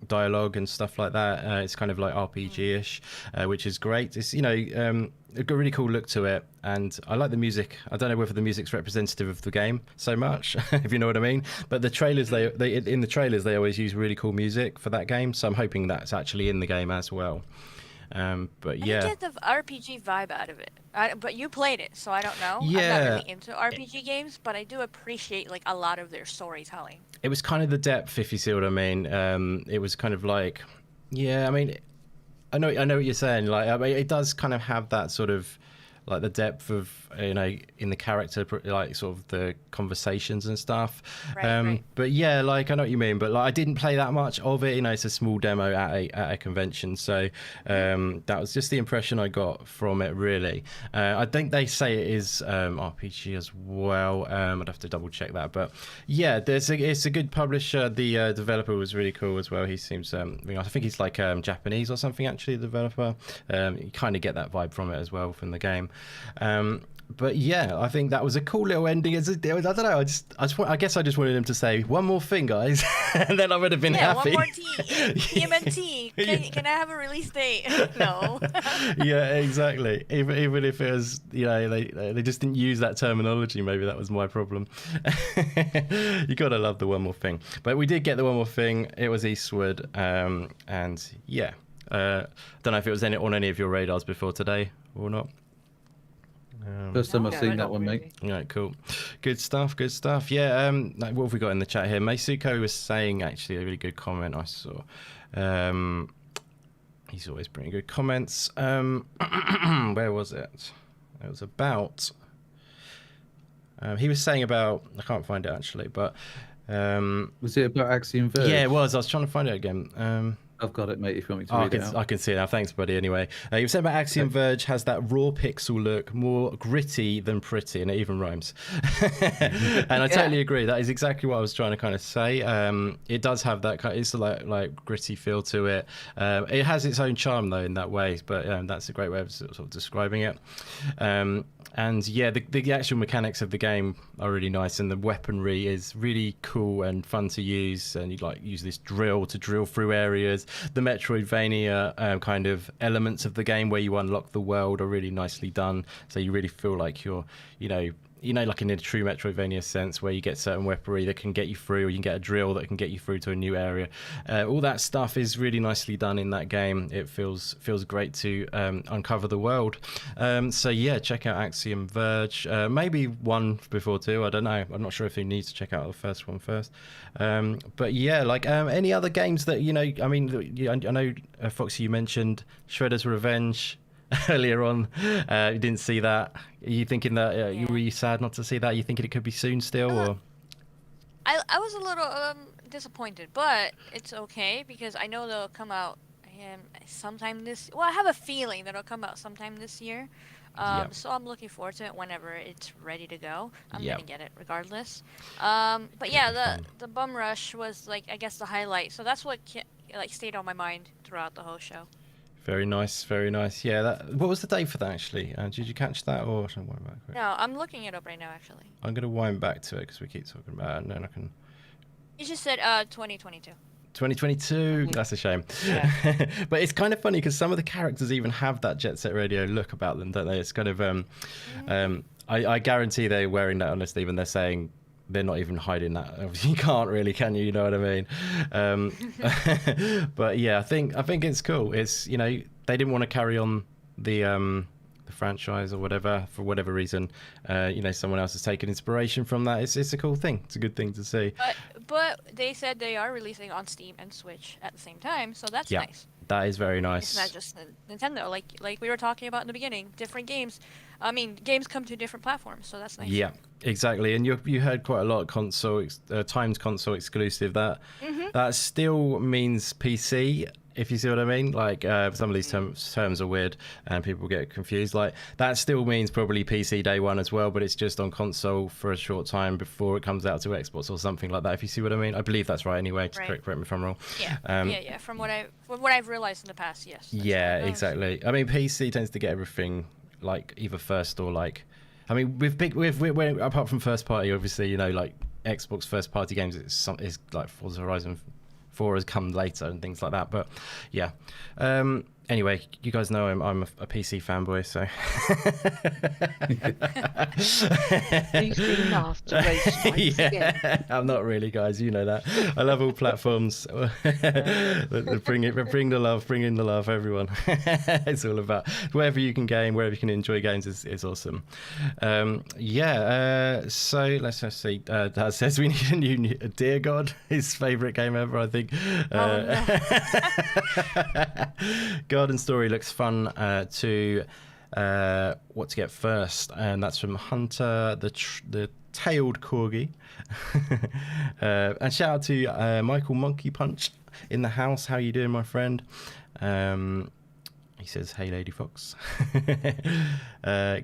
dialogue and stuff like that. It's kind of like RPG-ish, which is great. It's, you know, a really cool look to it, and I like the music. I don't know whether the music's representative of the game so much, if you know what I mean, but the trailers, they in the trailers they always use really cool music for that game, so I'm hoping that's actually in the game as well. But yeah, I get the RPG vibe out of it. But you played it, so I don't know. Yeah. I'm not really into RPG games, but I do appreciate like a lot of their storytelling. It was kind of the depth, if you see what I mean. It was kind of like, yeah, I mean, I know what you're saying. Like, I mean, it does kind of have that sort of like the depth of in the character, like sort of the conversations and stuff. Right. But yeah, like I know what you mean, but like I didn't play that much of it. It's a small demo at a convention, so that was just the impression I got from it. Really, I think they say it is RPG as well. I'd have to double check that, but yeah, it's a good publisher. The developer was really cool as well. He seems I think he's like Japanese or something, actually, the developer. You kind of get that vibe from it as well from the game. But yeah, I think that was a cool little ending. I don't know. I guess I just wanted him to say one more thing, guys, and then I would have been happy. One more T. TMNT. Can I have a release date? No. Yeah, exactly. Even if it was, they just didn't use that terminology. Maybe that was my problem. You gotta love the one more thing. But we did get the one more thing. It was Eastward, and yeah. Don't know if it was on any of your radars before today or not. First time I've seen that one, mate. Right, cool. Good stuff. Yeah, what have we got in the chat here? Meisuko was saying, actually, a really good comment I saw. He's always bringing good comments. Where was it? It was about... he was saying about... I can't find it, actually, but... was it about Axiom Verge? Yeah, it was. I was trying to find it again. I've got it, mate, if you want me to read it out. I can see it now. Thanks, buddy. Anyway, you said about Axiom Verge has that raw pixel look, more gritty than pretty, and it even rhymes. And I totally agree. That is exactly what I was trying to kind of say. It does have that kind of, it's like gritty feel to it. It has its own charm, though, in that way, but that's a great way of sort of describing it. And yeah, the actual mechanics of the game are really nice, and the weaponry is really cool and fun to use. And you use this drill to drill through areas. The Metroidvania kind of elements of the game where you unlock the world are really nicely done. So you really feel like you're, like in a true Metroidvania sense, where you get certain weaponry that can get you through, or you can get a drill that can get you through to a new area. All that stuff is really nicely done in that game. It feels great to uncover the world. So yeah, check out Axiom Verge. Maybe one before two. I don't know. I'm not sure if you need to check out the first one first. But yeah, like any other games that I mean, I know Foxy, you mentioned Shredder's Revenge earlier on. You didn't see that. Are you thinking that were you sad not to see that? Are you thinking it could be soon still, or? I was a little disappointed, but it's okay because I know they'll come out sometime this. Well, I have a feeling that it'll come out sometime this year. So I'm looking forward to it whenever it's ready to go. I'm gonna get it regardless. But yeah, the bum rush was I guess the highlight. So that's what stayed on my mind throughout the whole show. Very nice. Yeah, what was the date for that, actually? Did you catch that, or should I wind back? No, I'm looking it up right now, actually. I'm going to wind back to it because we keep talking about it, and then I can... You just said 2022. 2022? That's a shame. Yeah. But it's kind of funny because some of the characters even have that Jet Set Radio look about them, don't they? It's kind of... I guarantee they're wearing that on their sleeve, and they're saying... They're not even hiding that. Obviously, you can't really, can you? You know what I mean? But yeah, I think it's cool. It's they didn't want to carry on the franchise or whatever for whatever reason. Someone else has taken inspiration from that. It's a cool thing. It's a good thing to see. But they said they are releasing on Steam and Switch at the same time, so that's nice. That is very nice. It's not just Nintendo, like we were talking about in the beginning. Different games. I mean, games come to different platforms, so that's nice. Yeah, exactly. And you heard quite a lot of timed console exclusive. That still means PC, if you see what I mean. Like some of these terms are weird and people get confused. Like that still means probably PC day one as well, but it's just on console for a short time before it comes out to Xbox or something like that. If you see what I mean, I believe that's right. Anyway, just correct me if I'm wrong. Yeah. From what I've realized in the past, yes. Yeah, exactly. I mean, PC tends to get everything like either first or like. I mean, we're apart from first party, obviously, like Xbox first party games is like Forza Horizon 4 has come later and things like that. But yeah. Anyway, you guys know I'm a PC fanboy, so. He's been master race yeah, I'm not really, guys. You know that. I love all platforms. Bring the love, bring in the love, everyone. It's all about wherever you can game, wherever you can enjoy games is awesome. So let's just see. Dad says we need a new Dear God, his favourite game ever, I think. Garden Story looks fun too. what to get first, and that's from Hunter the Tailed Corgi. And shout out to Michael Monkey Punch in the house. How you doing, my friend? He says, "Hey, Lady Fox."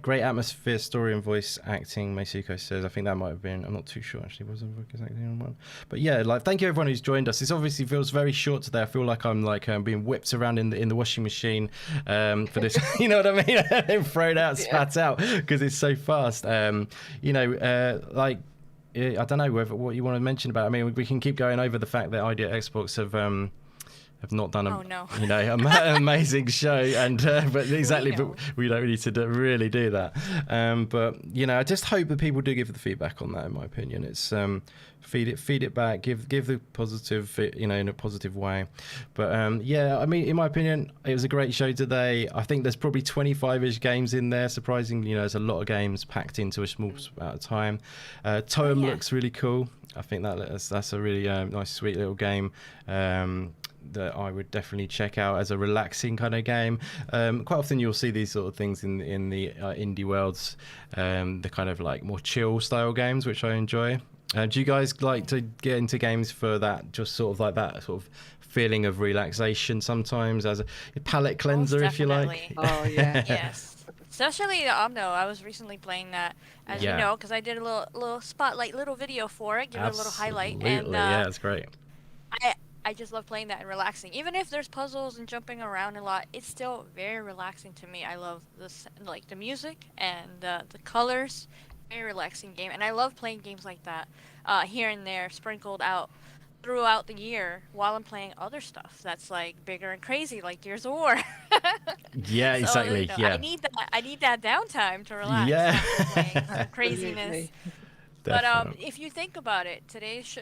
Great atmosphere, story, and voice acting. Meisuko says, I think that might have been. I'm not too sure actually. Was it voice acting on one? But yeah, like thank you everyone who's joined us. This obviously feels very short today. I feel like I'm like being whipped around in the washing machine for this. You know what I mean? And thrown out, spat out because it's so fast. You know, like. I don't know what you want to mention about it. I mean, we can keep going over the fact that Idea Xbox have not done an amazing show, and but exactly, but we don't need to really do that. But you know, I just hope that people do give the feedback on that. In my opinion, it's feed it back, give the positive, you know, in a positive way. But yeah, I mean, in my opinion, it was a great show today. I think there's probably 25-ish games in there. Surprisingly, you know, there's a lot of games packed into a small amount of time. Toem looks really cool. I think that's a really nice, sweet little game. That I would definitely check out as a relaxing kind of game. Quite often you'll see these sort of things in the indie worlds, the kind of like more chill style games, which I enjoy. Do you guys like to get into games for that, just sort of like that sort of feeling of relaxation sometimes as a palate cleanser, if you like? Oh yeah. Yes. Especially the Omno. I was recently playing that, as you know, because I did a little spotlight, little video for it, give it a little highlight. And yeah, it's great. I just love playing that and relaxing. Even if there's puzzles and jumping around a lot, it's still very relaxing to me. I love like the music and the colors. Very relaxing game, and I love playing games like that here and there, sprinkled out throughout the year while I'm playing other stuff that's like bigger and crazy, like Gears of War. Yeah, exactly. So, you know, yeah, I need that downtime to relax. Yeah. After playing some craziness. But if you think about it, today's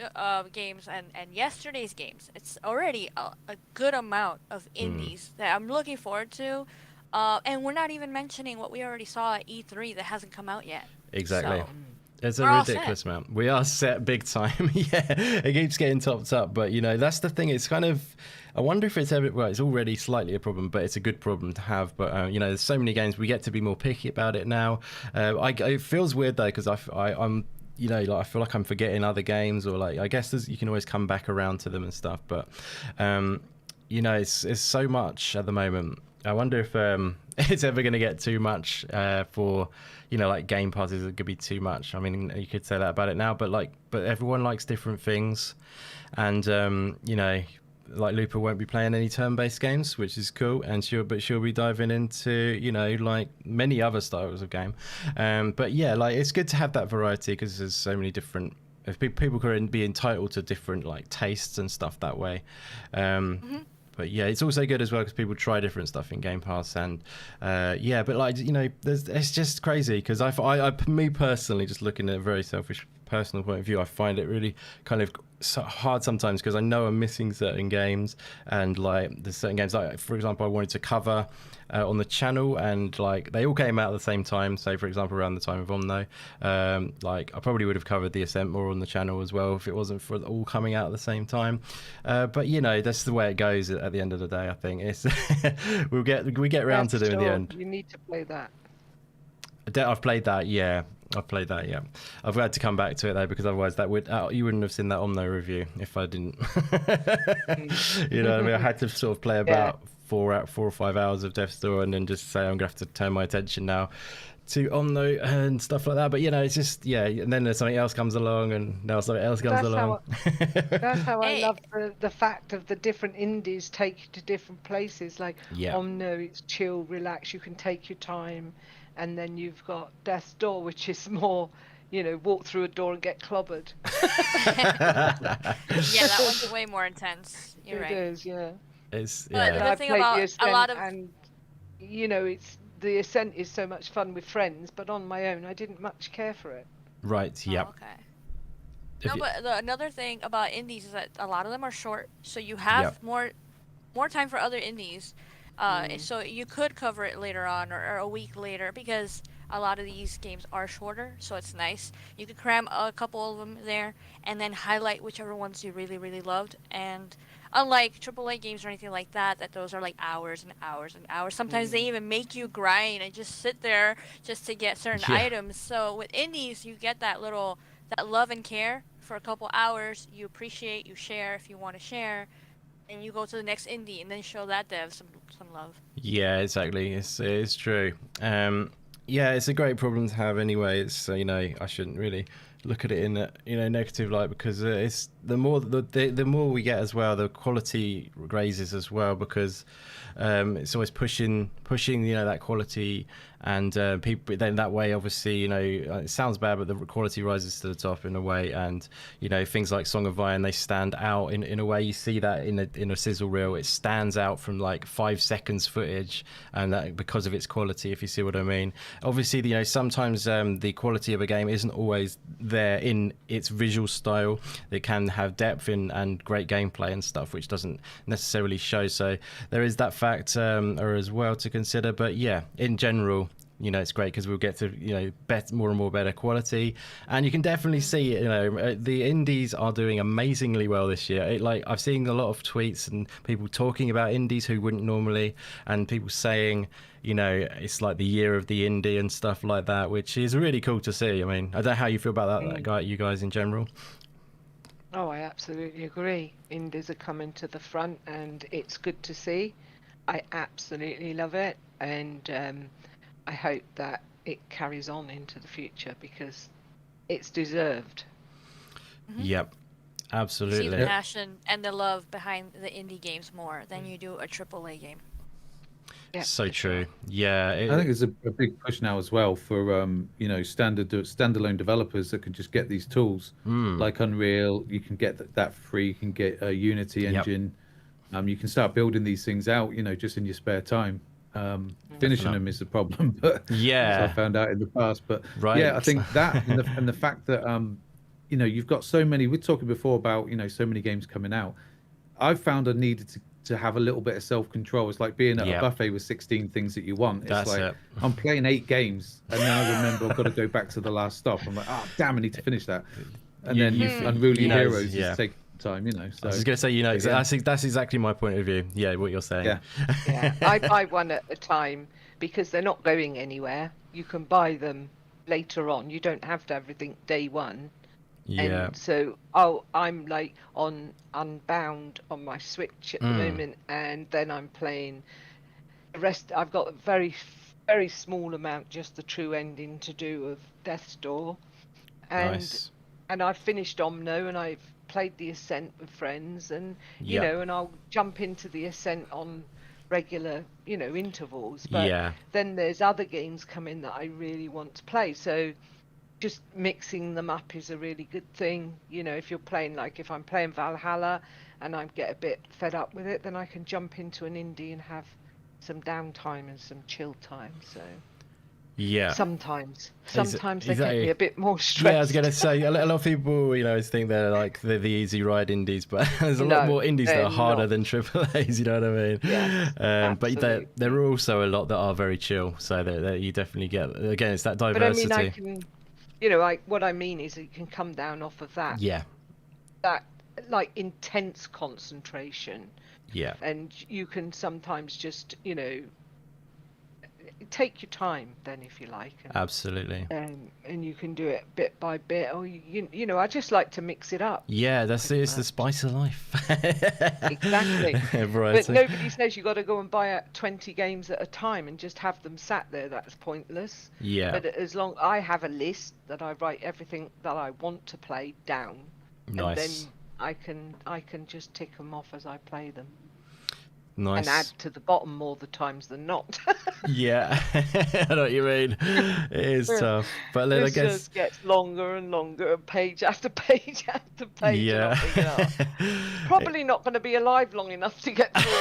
games and yesterday's games, it's already a good amount of indies that I'm looking forward to. And we're not even mentioning what we already saw at E3 that hasn't come out yet. Exactly. So, it's a ridiculous amount. We are set big time. Yeah, it keeps getting topped up. But, you know, that's the thing. It's kind of... I wonder if it's ever... Well, it's already slightly a problem, but it's a good problem to have. But, you know, there's so many games. We get to be more picky about it now. It feels weird, though, because I'm... You know, like I feel like I'm forgetting other games, or like I guess you can always come back around to them and stuff. But you know, it's so much at the moment. I wonder if it's ever going to get too much for, you know, like Game Pass. Is it could be too much? I mean, you could say that about it now, but everyone likes different things, and you know, like Lupa won't be playing any turn-based games, which is cool, and she'll be diving into, you know, like many other styles of game. But yeah, like it's good to have that variety because there's so many different. If people can be entitled to different like tastes and stuff that way. But yeah, it's also good as well because people try different stuff in Game Pass, and yeah, but like, you know, it's just crazy because I me personally, just looking at a very selfish personal point of view, I find it really kind of so hard sometimes because I know I'm missing certain games, and like there's certain games, like for example I wanted to cover on the channel, and like they all came out at the same time. Say for example around the time of Omno, like I probably would have covered the Ascent more on the channel as well if it wasn't for all coming out at the same time. But you know, that's the way it goes at the end of the day. I think it's we get around to them in the end. You need to play that. I've played that, yeah. I've played that, yeah. I've had to come back to it though because otherwise that would you wouldn't have seen that Omno review if I didn't. You know what I mean? I had to sort of play about 4 or 5 hours of Death's Door and then just say I'm gonna have to turn my attention now to Omno and stuff like that. But you know, it's just and then there's something else comes along, and now something else comes along. That's how I love the fact of the different indies take you to different places. Like Omno, it's chill, relax, you can take your time. And then you've got Death's Door, which is more, you know, walk through a door and get clobbered. Yeah, that one's way more intense. You're right. It is, yeah. It's But the thing about a lot of, and you know, the Ascent is so much fun with friends, but on my own, I didn't much care for it. Right. Yep. Okay. No, but another thing about indies is that a lot of them are short, so you have more time for other indies. So you could cover it later on or a week later because a lot of these games are shorter, so it's nice. You could cram a couple of them there and then highlight whichever ones you really, really loved. And unlike AAA games or anything like that, that those are like hours and hours and hours. Sometimes they even make you grind and just sit there just to get certain items. So with indies, you get that love and care for a couple hours. You appreciate, you share if you want to share, and you go to the next indie and then show that dev some love. Yeah, exactly. It's true. Yeah, it's a great problem to have anyway. It's I shouldn't really look at it in a negative light, because it's the more we get as well, the quality raises as well, because it's always pushing that quality, and people then that way obviously it sounds bad, but the quality rises to the top in a way, and things like Song of Iron, they stand out in a way. You see that in a sizzle reel, it stands out from like 5 seconds footage, and that because of its quality, if you see what I mean. Obviously sometimes the quality of a game isn't always there in its visual style. It can have depth and great gameplay and stuff, which doesn't necessarily show, so there is that factor as well to consider. But yeah, in general, it's great because we'll get to more and more better quality, and you can definitely see the indies are doing amazingly well this year. I've seen a lot of tweets and people talking about indies who wouldn't normally, and people saying it's like the year of the indie and stuff like that, which is really cool to see. I mean, I don't know how you feel about that, you guys in general. Oh, I absolutely agree. Indies are coming to the front, and it's good to see. I absolutely love it, and I hope that it carries on into the future because it's deserved. Yep, absolutely. See the passion and the love behind the indie games more than you do a AAA game. Yeah, so true. Yeah, I think there's a big push now as well for standalone developers that can just get these tools like Unreal. You can get that free. You can get a Unity engine. You can start building these things out, just in your spare time. Finishing them is the problem, but as I found out in the past. But I think that and the fact that you've got so many. We're talking before about so many games coming out. I've found I needed to have a little bit of self-control. It's like being at a buffet with 16 things that you want. It's I'm playing 8 games, and then I remember I've got to go back to the last stop. I'm like, damn, I need to finish that. And then Unruly Heroes is taking time, So I was going to say, that's exactly my point of view. Yeah, what you're saying. Yeah, I buy one at a time because they're not going anywhere. You can buy them later on. You don't have to have everything day one. Yeah. And so I'm like on Unbound on my Switch at the moment, and then I'm playing the rest. I've got a very, very small amount, just the true ending to do of Death's Door, and I've finished Omno, and I've played the Ascent with friends, and and I'll jump into the Ascent on regular intervals. But then there's other games coming that I really want to play, so just mixing them up is a really good thing. If you're playing, if I'm playing Valhalla and I get a bit fed up with it, then I can jump into an indie and have some downtime and some chill time. So sometimes they get me a bit more stressed. Yeah, I was gonna say a lot of people think they're like the easy ride indies, but there's a lot more indies that are harder than AAAs. You know what I mean? Yeah, but there are also a lot that are very chill. So that you definitely get, again, it's that diversity. But I mean, what I mean is you can come down off of that. Yeah. That intense concentration. Yeah. And you can sometimes just, take your time then, if you like. Absolutely. And you can do it bit by bit, or I just like to mix it up. Yeah, it's the spice of life. Exactly. But nobody says you got to go and buy 20 games at a time and just have them sat there. That's pointless. Yeah. But as long I have a list that I write everything that I want to play down, and then I can just tick them off as I play them. Nice. And add to the bottom more the times than not. Yeah, I know what you mean. It is tough, but then I guess just gets longer and longer, page after page after page. Yeah. Probably not going to be alive long enough to get through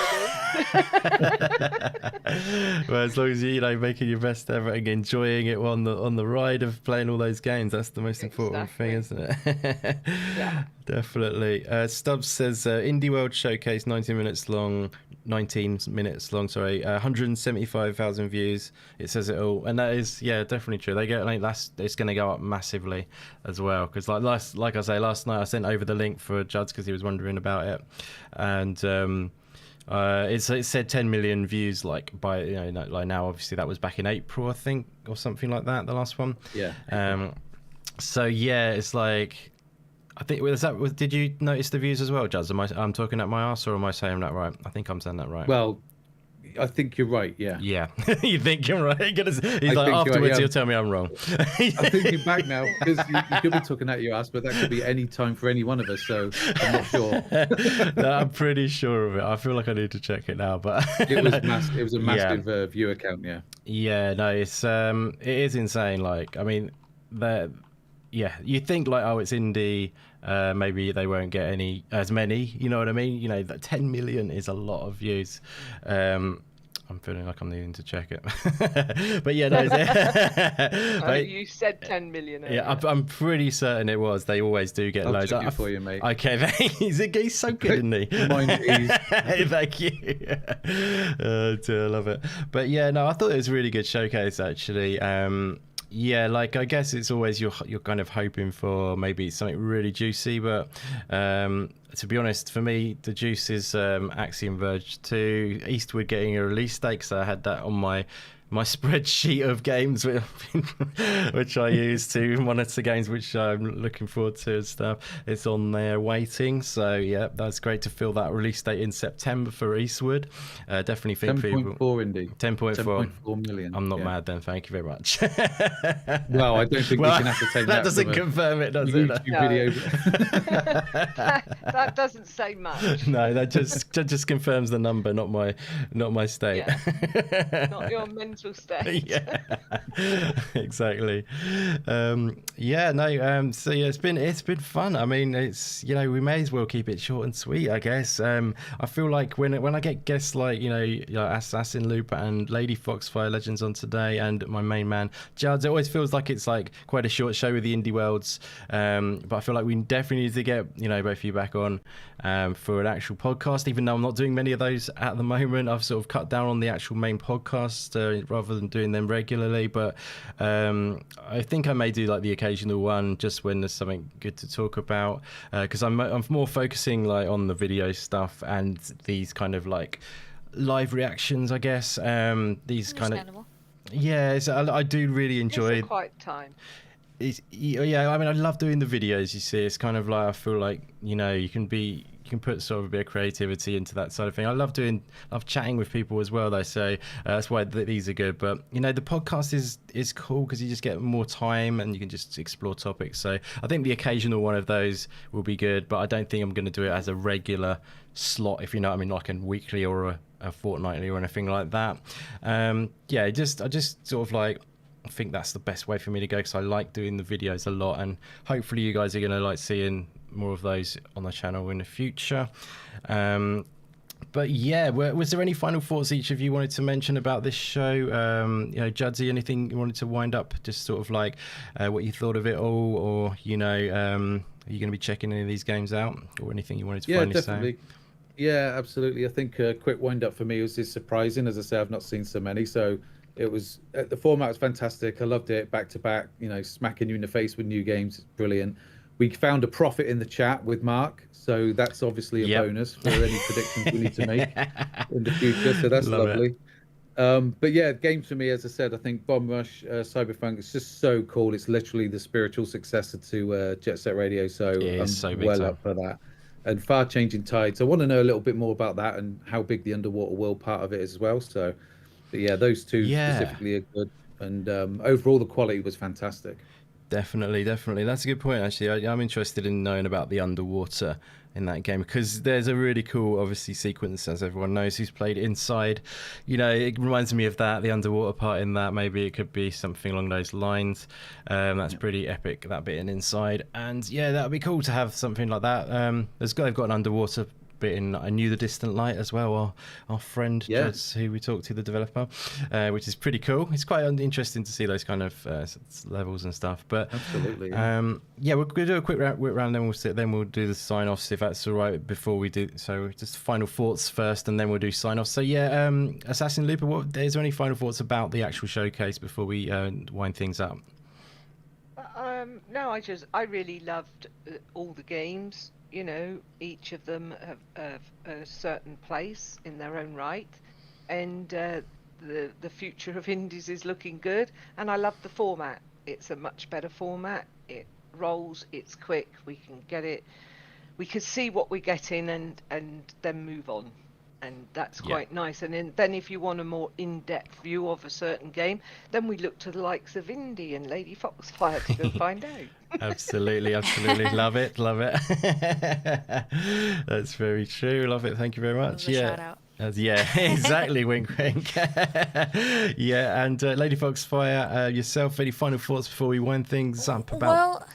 this. Well, as long as you're making your best effort and enjoying it on the ride of playing all those games, that's the most important thing, isn't it? Yeah. Definitely. Stubbs says Indie World Showcase 19 minutes long, 175,000 views. It says it all, and that is definitely true. They get it's going to go up massively as well, because last night I sent over the link for Judd's because he was wondering about it, and it said 10 million views by now. Obviously that was back in April, I think, or something like that, the last one. So it's like, I think did you notice the views as well, Judge? I'm talking at my arse, or am I saying that right? I think I'm saying that right. Well, I think you're right. Yeah. You think you're right? He's like, afterwards he'll tell me I'm wrong. I'm thinking back now, because you could be talking at your ass, but that could be any time for any one of us. So I'm not sure. No, I'm pretty sure of it. I feel like I need to check it now, but it was it was a massive viewer count. Yeah. Yeah. No, it is insane. Like, I mean, you think like, oh, it's indie, maybe they won't get as many, you know what I mean? That 10 million is a lot of views. I'm feeling like I'm needing to check it. But you said 10 million earlier. Yeah, I'm pretty certain it was. They always do get loads. I'll check it for you, mate. Okay, he's so good, isn't he? Thank you. Oh, dear, I love it. But I thought it was a really good showcase, actually. I guess it's always you're kind of hoping for maybe something really juicy, but to be honest, for me, the juice is Axiom Verge 2, Eastward getting a release date, so I had that on my spreadsheet of games which I use to monitor games which I'm looking forward to and stuff. It's on there waiting, so that's great to fill that release date in September for Eastward. Definitely think 10.4 indeed. 10.4 million. I'm not mad then, thank you very much. Well, I don't think we can ascertain that doesn't confirm it, does it? Video. That doesn't say much. No, that just confirms the number, not my state. Not your mental state. Exactly. So it's been fun. I mean, it's we may as well keep it short and sweet, I guess. I feel like when I get guests like Assassin Loop and Lady Foxfire Legends on today, and my main man Judd, it always feels like it's like quite a short show with the Indie Worlds, but I feel like we definitely need to get both of you back on for an actual podcast, even though I'm not doing many of those at the moment. I've sort of cut down on the actual main podcast rather than doing them regularly, but I think I may do like the occasional one just when there's something good to talk about, because I'm more focusing like on the video stuff and these kind of like live reactions, I guess. These kind of I do really enjoy. It's a quiet time. I mean, I love doing the videos. You see, it's kind of like I feel like you can put sort of a bit of creativity into that side of thing. I love chatting with people as well, though, so that's why these are good. But the podcast is cool because you just get more time and you can just explore topics. So I think the occasional one of those will be good, but I don't think I'm going to do it as a regular slot, if you know what I mean, like a weekly or a fortnightly or anything like that. I just sort of like, I think that's the best way for me to go, because I like doing the videos a lot, and hopefully you guys are going to like seeing more of those on the channel in the future. But was there any final thoughts each of you wanted to mention about this show? Judzy, anything you wanted to wind up, just sort of like what you thought of it all, or are you going to be checking any of these games out, or anything you wanted to finally definitely say? Yeah, absolutely. I think a quick wind up for me was surprising. As I say, I've not seen so many, so it was the format was fantastic. I loved it, back to back, smacking you in the face with new games. It's brilliant. We found a profit in the chat with Mark, so that's obviously a bonus for any predictions we need to make in the future. So that's lovely. But games for me, as I said, I think Bomb Rush, Cyberpunk, it's just so cool. It's literally the spiritual successor to Jet Set Radio, so I'm well up for that. And Far Changing Tides, I want to know a little bit more about that and how big the underwater world part of it is as well. So, but those two specifically are good, and overall the quality was fantastic. Definitely. That's a good point, actually. I'm interested in knowing about the underwater in that game, because there's a really cool, obviously, sequence, as everyone knows who's played Inside. It reminds me of that, the underwater part in that. Maybe it could be something along those lines. That's pretty epic, that bit in Inside. And that would be cool to have something like that. They've got an underwater bit in I Knew the Distant Light as well, our friend Juds, who we talked to, the developer, which is pretty cool. It's quite interesting to see those kind of levels and stuff. But absolutely, we're going to do a quick round, then we'll do the sign-offs if that's all right before we do. So just final thoughts first, and then we'll do sign-offs. So Assassin Looper, is there any final thoughts about the actual showcase before we wind things up? No, I really loved all the games. You know, each of them have a certain place in their own right, and the future of indies is looking good. And I love the format. It's a much better format. It rolls. It's quick. We can get it. We can see what we're getting and then move on. And that's quite nice. And then if you want a more in-depth view of a certain game, then we look to the likes of Indie and Lady Foxfire to go find out. Absolutely. Love it. That's very true. Love it. Thank you very much. Shout out. Exactly. Wink, wink. And Lady Foxfire, yourself, any final thoughts before we wind things up about? Well,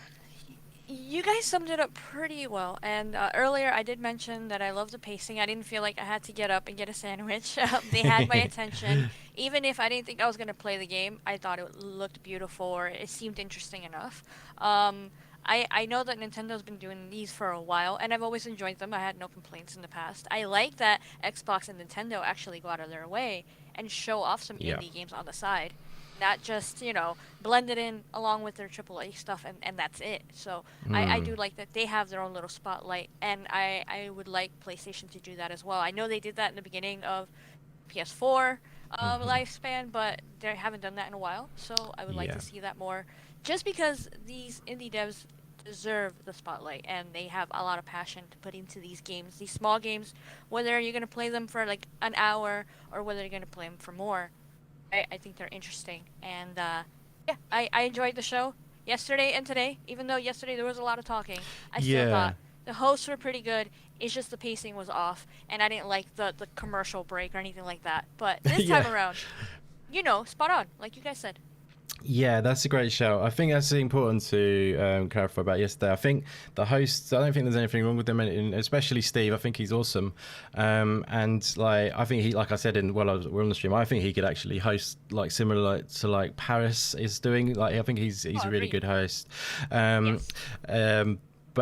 you guys summed it up pretty well. And earlier I did mention that I love the pacing. I didn't feel like I had to get up and get a sandwich. They had my attention. Even if I didn't think I was going to play the game, I thought it looked beautiful or it seemed interesting enough. I know that Nintendo's been doing these for a while, and I've always enjoyed them. I had no complaints in the past. I like that Xbox and Nintendo actually go out of their way and show off some indie games on the side. Not just, blend it in along with their AAA stuff and that's it. So I do like that they have their own little spotlight, and I would like PlayStation to do that as well. I know they did that in the beginning of PS4 lifespan, but they haven't done that in a while. So I would like to see that more, just because these indie devs deserve the spotlight and they have a lot of passion to put into these games, these small games, whether you're going to play them for like an hour or whether you're going to play them for more. I think they're interesting, and I enjoyed the show yesterday and today. Even though yesterday there was a lot of talking, I still thought the hosts were pretty good. It's just the pacing was off, and I didn't like the commercial break or anything like that. But this time around, spot on, like you guys said. Yeah, that's a great shout. I think that's important to clarify about yesterday. I think the hosts, I don't think there's anything wrong with them, especially Steve. I think he's awesome. And I think he, like I said, we're on the stream, I think he could actually host similar to Paris is doing. I think he's a really good host. But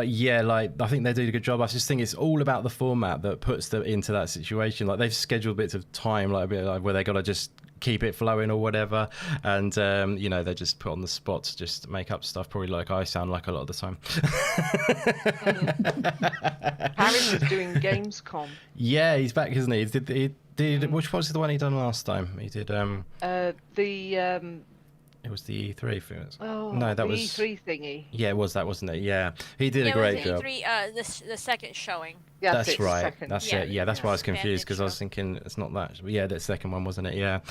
I think they did a good job. I just think it's all about the format that puts them into that situation. They've scheduled bits of time, where they got to just keep it flowing or whatever, and they just put on the spot to just make up stuff, probably like I sound like a lot of the time. Paris is doing Gamescom. Yeah, he's back, isn't he? He did which was the one he done last time? He did it was the E3 thing. No, that was the E3 thingy. Yeah, it was that, wasn't it? Yeah, he did a great job. E3, the second showing. Yeah, that's right. Second. That's it. Yeah, that's why I was confused, because I was thinking it's not that. But yeah, that second one, wasn't it? Yeah,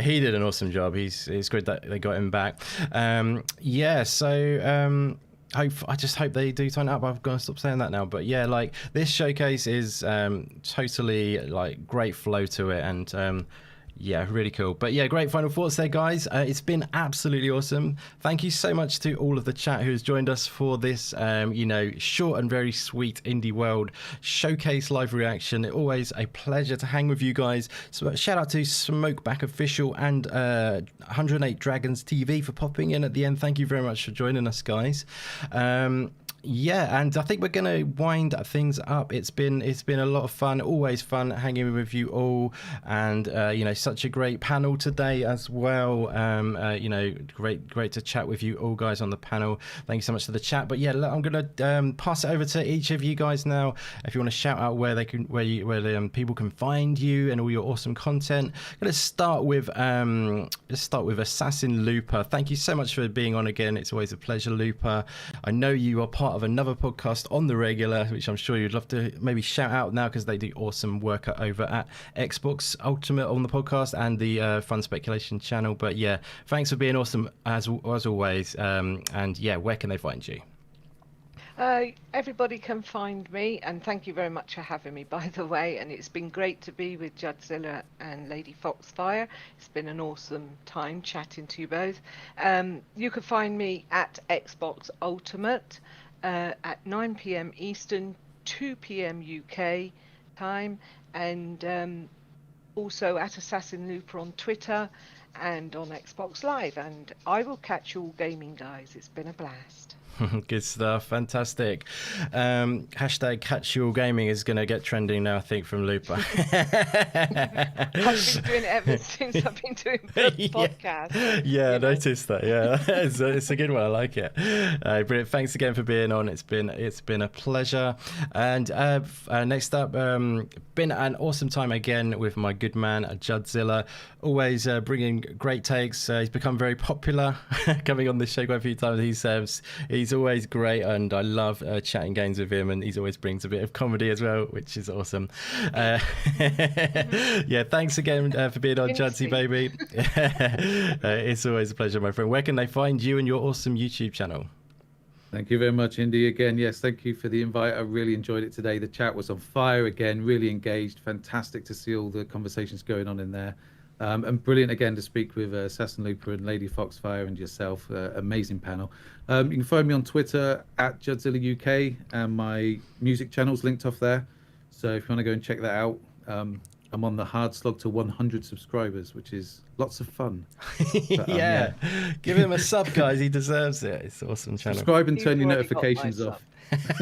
he did an awesome job. It's good that they got him back. I just hope they do turn up. I've got to stop saying that now. But yeah, this showcase is totally great flow to it, and yeah, really cool. But yeah, great final thoughts there, guys. It's been absolutely awesome. Thank you so much to all of the chat who has joined us for this, short and very sweet Indie World Showcase live reaction. Always a pleasure to hang with you guys. So shout out to Smokeback Official and 108 Dragons TV for popping in at the end. Thank you very much for joining us, guys. Yeah, and I think we're going to wind things up. It's been a lot of fun, always fun hanging with you all, and such a great panel today as well. Great to chat with you all guys on the panel. Thank you so much for the chat. But yeah, I'm going to pass it over to each of you guys now. If you want to shout out where people can find you and all your awesome content. I'm going to start with Assassin Looper. Thank you so much for being on again. It's always a pleasure, Looper. I know you are part of another podcast on the regular, which I'm sure you'd love to maybe shout out now, because they do awesome work over at Xbox Ultimate on the podcast and the Fun Speculation channel. But yeah, thanks for being awesome as always. And yeah, where can they find you? Everybody can find me, and thank you very much for having me, by the way, and it's been great to be with Judzilla and Lady Foxfire. It's been an awesome time chatting to you both. You can find me at Xbox Ultimate at 9 p.m. Eastern, 2 p.m. UK, time, and also at Assassin Looper on Twitter and on Xbox Live. And I will catch you all gaming, guys. It's been a blast. Good stuff. Fantastic. Hashtag Catch You All Gaming is going to get trending now, I think, from Looper. I've been doing it ever since I've been doing the podcast. Yeah, I noticed that. Yeah, it's a good one. I like it. Brilliant. Thanks again for being on. It's been a pleasure. And next up, been an awesome time again with my good man Judzilla. Always bringing great takes. He's become very popular, coming on this show quite a few times. He's always great, and I love chatting games with him, and he always brings a bit of comedy as well, which is awesome. Yeah, thanks again for being on, Judzy, baby. It's always a pleasure, my friend. Where can they find you and your awesome YouTube channel? Thank you very much, Indy. Again, yes, thank you for the invite. I really enjoyed it today. The chat was on fire again, really engaged. Fantastic to see all the conversations going on in there. And brilliant again to speak with Assassin Looper and Lady Foxfire and yourself. Amazing panel. You can find me on Twitter at Judzilla UK, and my music channel's linked off there. So if you want to go and check that out, I'm on the hard slog to 100 subscribers, which is lots of fun. But, yeah, give him a sub, guys. He deserves it. It's an awesome channel. Subscribe and turn your notifications off.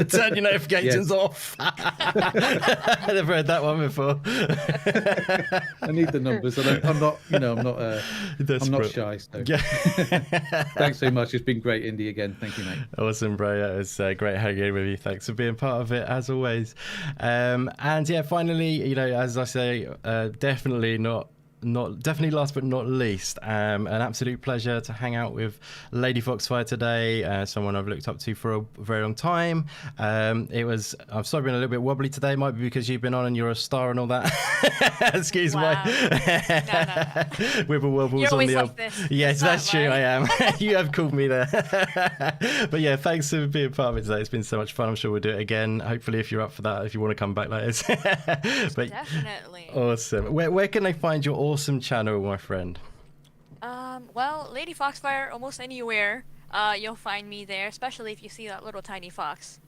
Turn your notifications off. I've never heard that one before. I need the numbers. I'm not shy. So. Yeah. Thanks so much. It's been great, Indy. Again, thank you, mate. Awesome, bro. It was great hanging with you. Thanks for being part of it, as always. And yeah, finally, as I say, definitely last but not least, an absolute pleasure to hang out with Lady Foxfire today, someone I've looked up to for a very long time. I'm sorry being a little bit wobbly today, might be because you've been on and you're a star and all that. Excuse my wibble wobbles. You're on always the like this. Yes, that's true, I am. You have called me there. But yeah, thanks for being part of it today. It's been so much fun. I'm sure we'll do it again. Hopefully, if you're up for that, if you want to come back like this. But definitely. Awesome. Where can they find your awesome channel, my friend? Well, Lady Foxfire, almost anywhere you'll find me there, especially if you see that little tiny fox.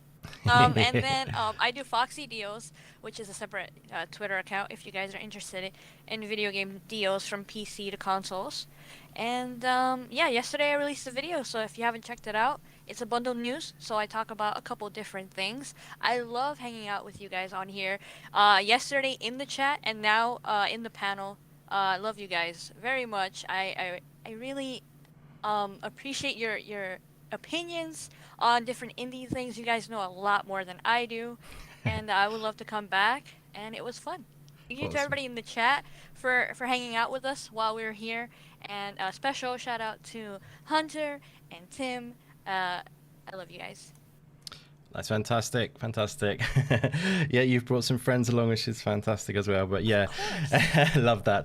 And then I do Foxy Deals, which is a separate Twitter account if you guys are interested in video game deals from PC to consoles. And yeah, yesterday I released a video, so if you haven't checked it out, it's a bundled news, so I talk about a couple different things. I love hanging out with you guys on here. Yesterday in the chat and now in the panel. I love you guys very much. I really appreciate your opinions on different indie things. You guys know a lot more than I do, and I would love to come back, and it was fun. Thank you to everybody in the chat for hanging out with us while we were here, and a special shout out to Hunter and Tim. I love you guys. That's fantastic. Yeah, you've brought some friends along, which is fantastic as well. But yeah, love that.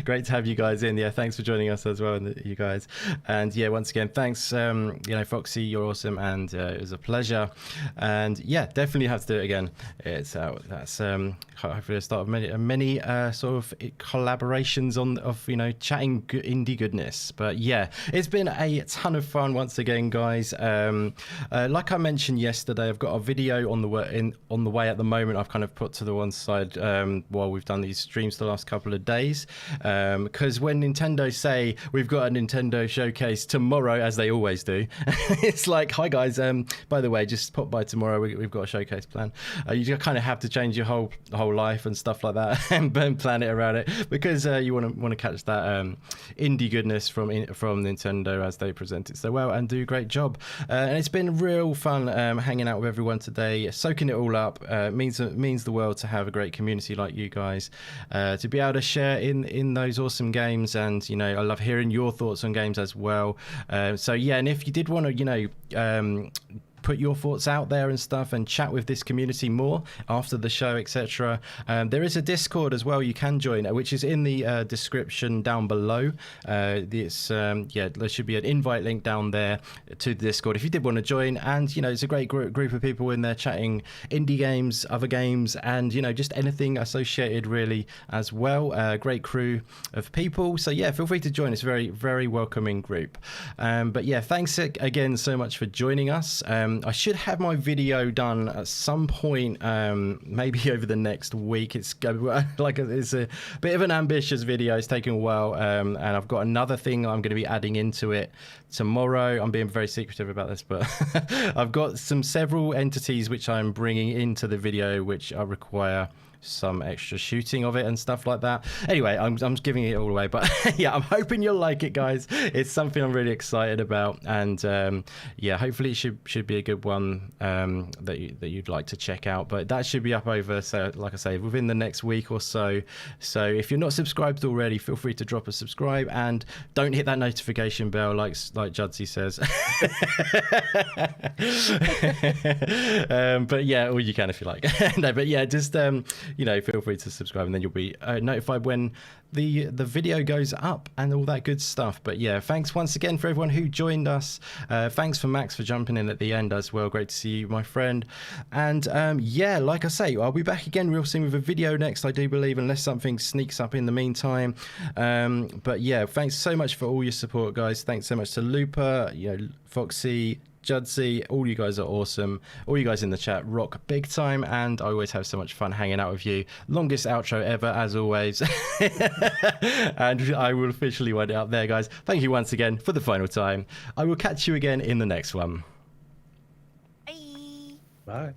Great to have you guys in. Yeah, thanks for joining us as well, you guys. And yeah, once again, thanks. Foxy, you're awesome, and it was a pleasure. And yeah, definitely have to do it again. It's that's hopefully the start of many sort of collaborations of chatting indie goodness. But yeah, it's been a ton of fun once again, guys. Like I mentioned yesterday, I've got a video on the way at the moment. I've kind of put to the one side while we've done these streams the last couple of days, because when Nintendo say we've got a Nintendo showcase tomorrow, as they always do, it's like, hi guys, by the way, just pop by tomorrow. We've got a showcase plan. You just kind of have to change your whole life and stuff like that and plan it around it, because you want to catch that indie goodness from Nintendo as they present it so well and do a great job. And it's been real fun hanging out with everyone today, soaking it all up. Means the world to have a great community like you guys, to be able to share in those awesome games. And I love hearing your thoughts on games as well. So yeah, and if you did want to put your thoughts out there and stuff and chat with this community more after the show, etc. There is a Discord as well you can join, which is in the description down below. There should be an invite link down there to the Discord if you did want to join. And it's a great group of people in there chatting indie games, other games, and just anything associated really as well. Great crew of people. So yeah, feel free to join. It's a very, very welcoming group. But yeah, thanks again so much for joining us. I should have my video done at some point, maybe over the next week. It's a bit of an ambitious video. It's taking a while, and I've got another thing I'm going to be adding into it tomorrow. I'm being very secretive about this, but I've got several entities which I'm bringing into the video, which I require some extra shooting of it and stuff like that. Anyway, I'm giving it all away, but yeah, I'm hoping you'll like it, guys. It's something I'm really excited about, and yeah, hopefully it should be a good one that you'd like to check out. But that should be up over, so like I say, within the next week or so. So if you're not subscribed already, feel free to drop a subscribe and don't hit that notification bell like Judsy says. But yeah, or you can if you like. No, but yeah, just feel free to subscribe, and then you'll be notified when the video goes up and all that good stuff. But yeah, thanks once again for everyone who joined us. Thanks for Max for jumping in at the end as well. Great to see you, my friend. And yeah, like I say, I'll be back again real soon with a video next, I do believe, unless something sneaks up in the meantime. But yeah, thanks so much for all your support, guys. Thanks so much to Looper, Foxy, Judsy, all you guys are awesome. All you guys in the chat rock big time, and I always have so much fun hanging out with you. Longest outro ever, as always. And I will officially wind it up there, guys. Thank you once again for the final time. I will catch you again in the next one. Bye. Bye.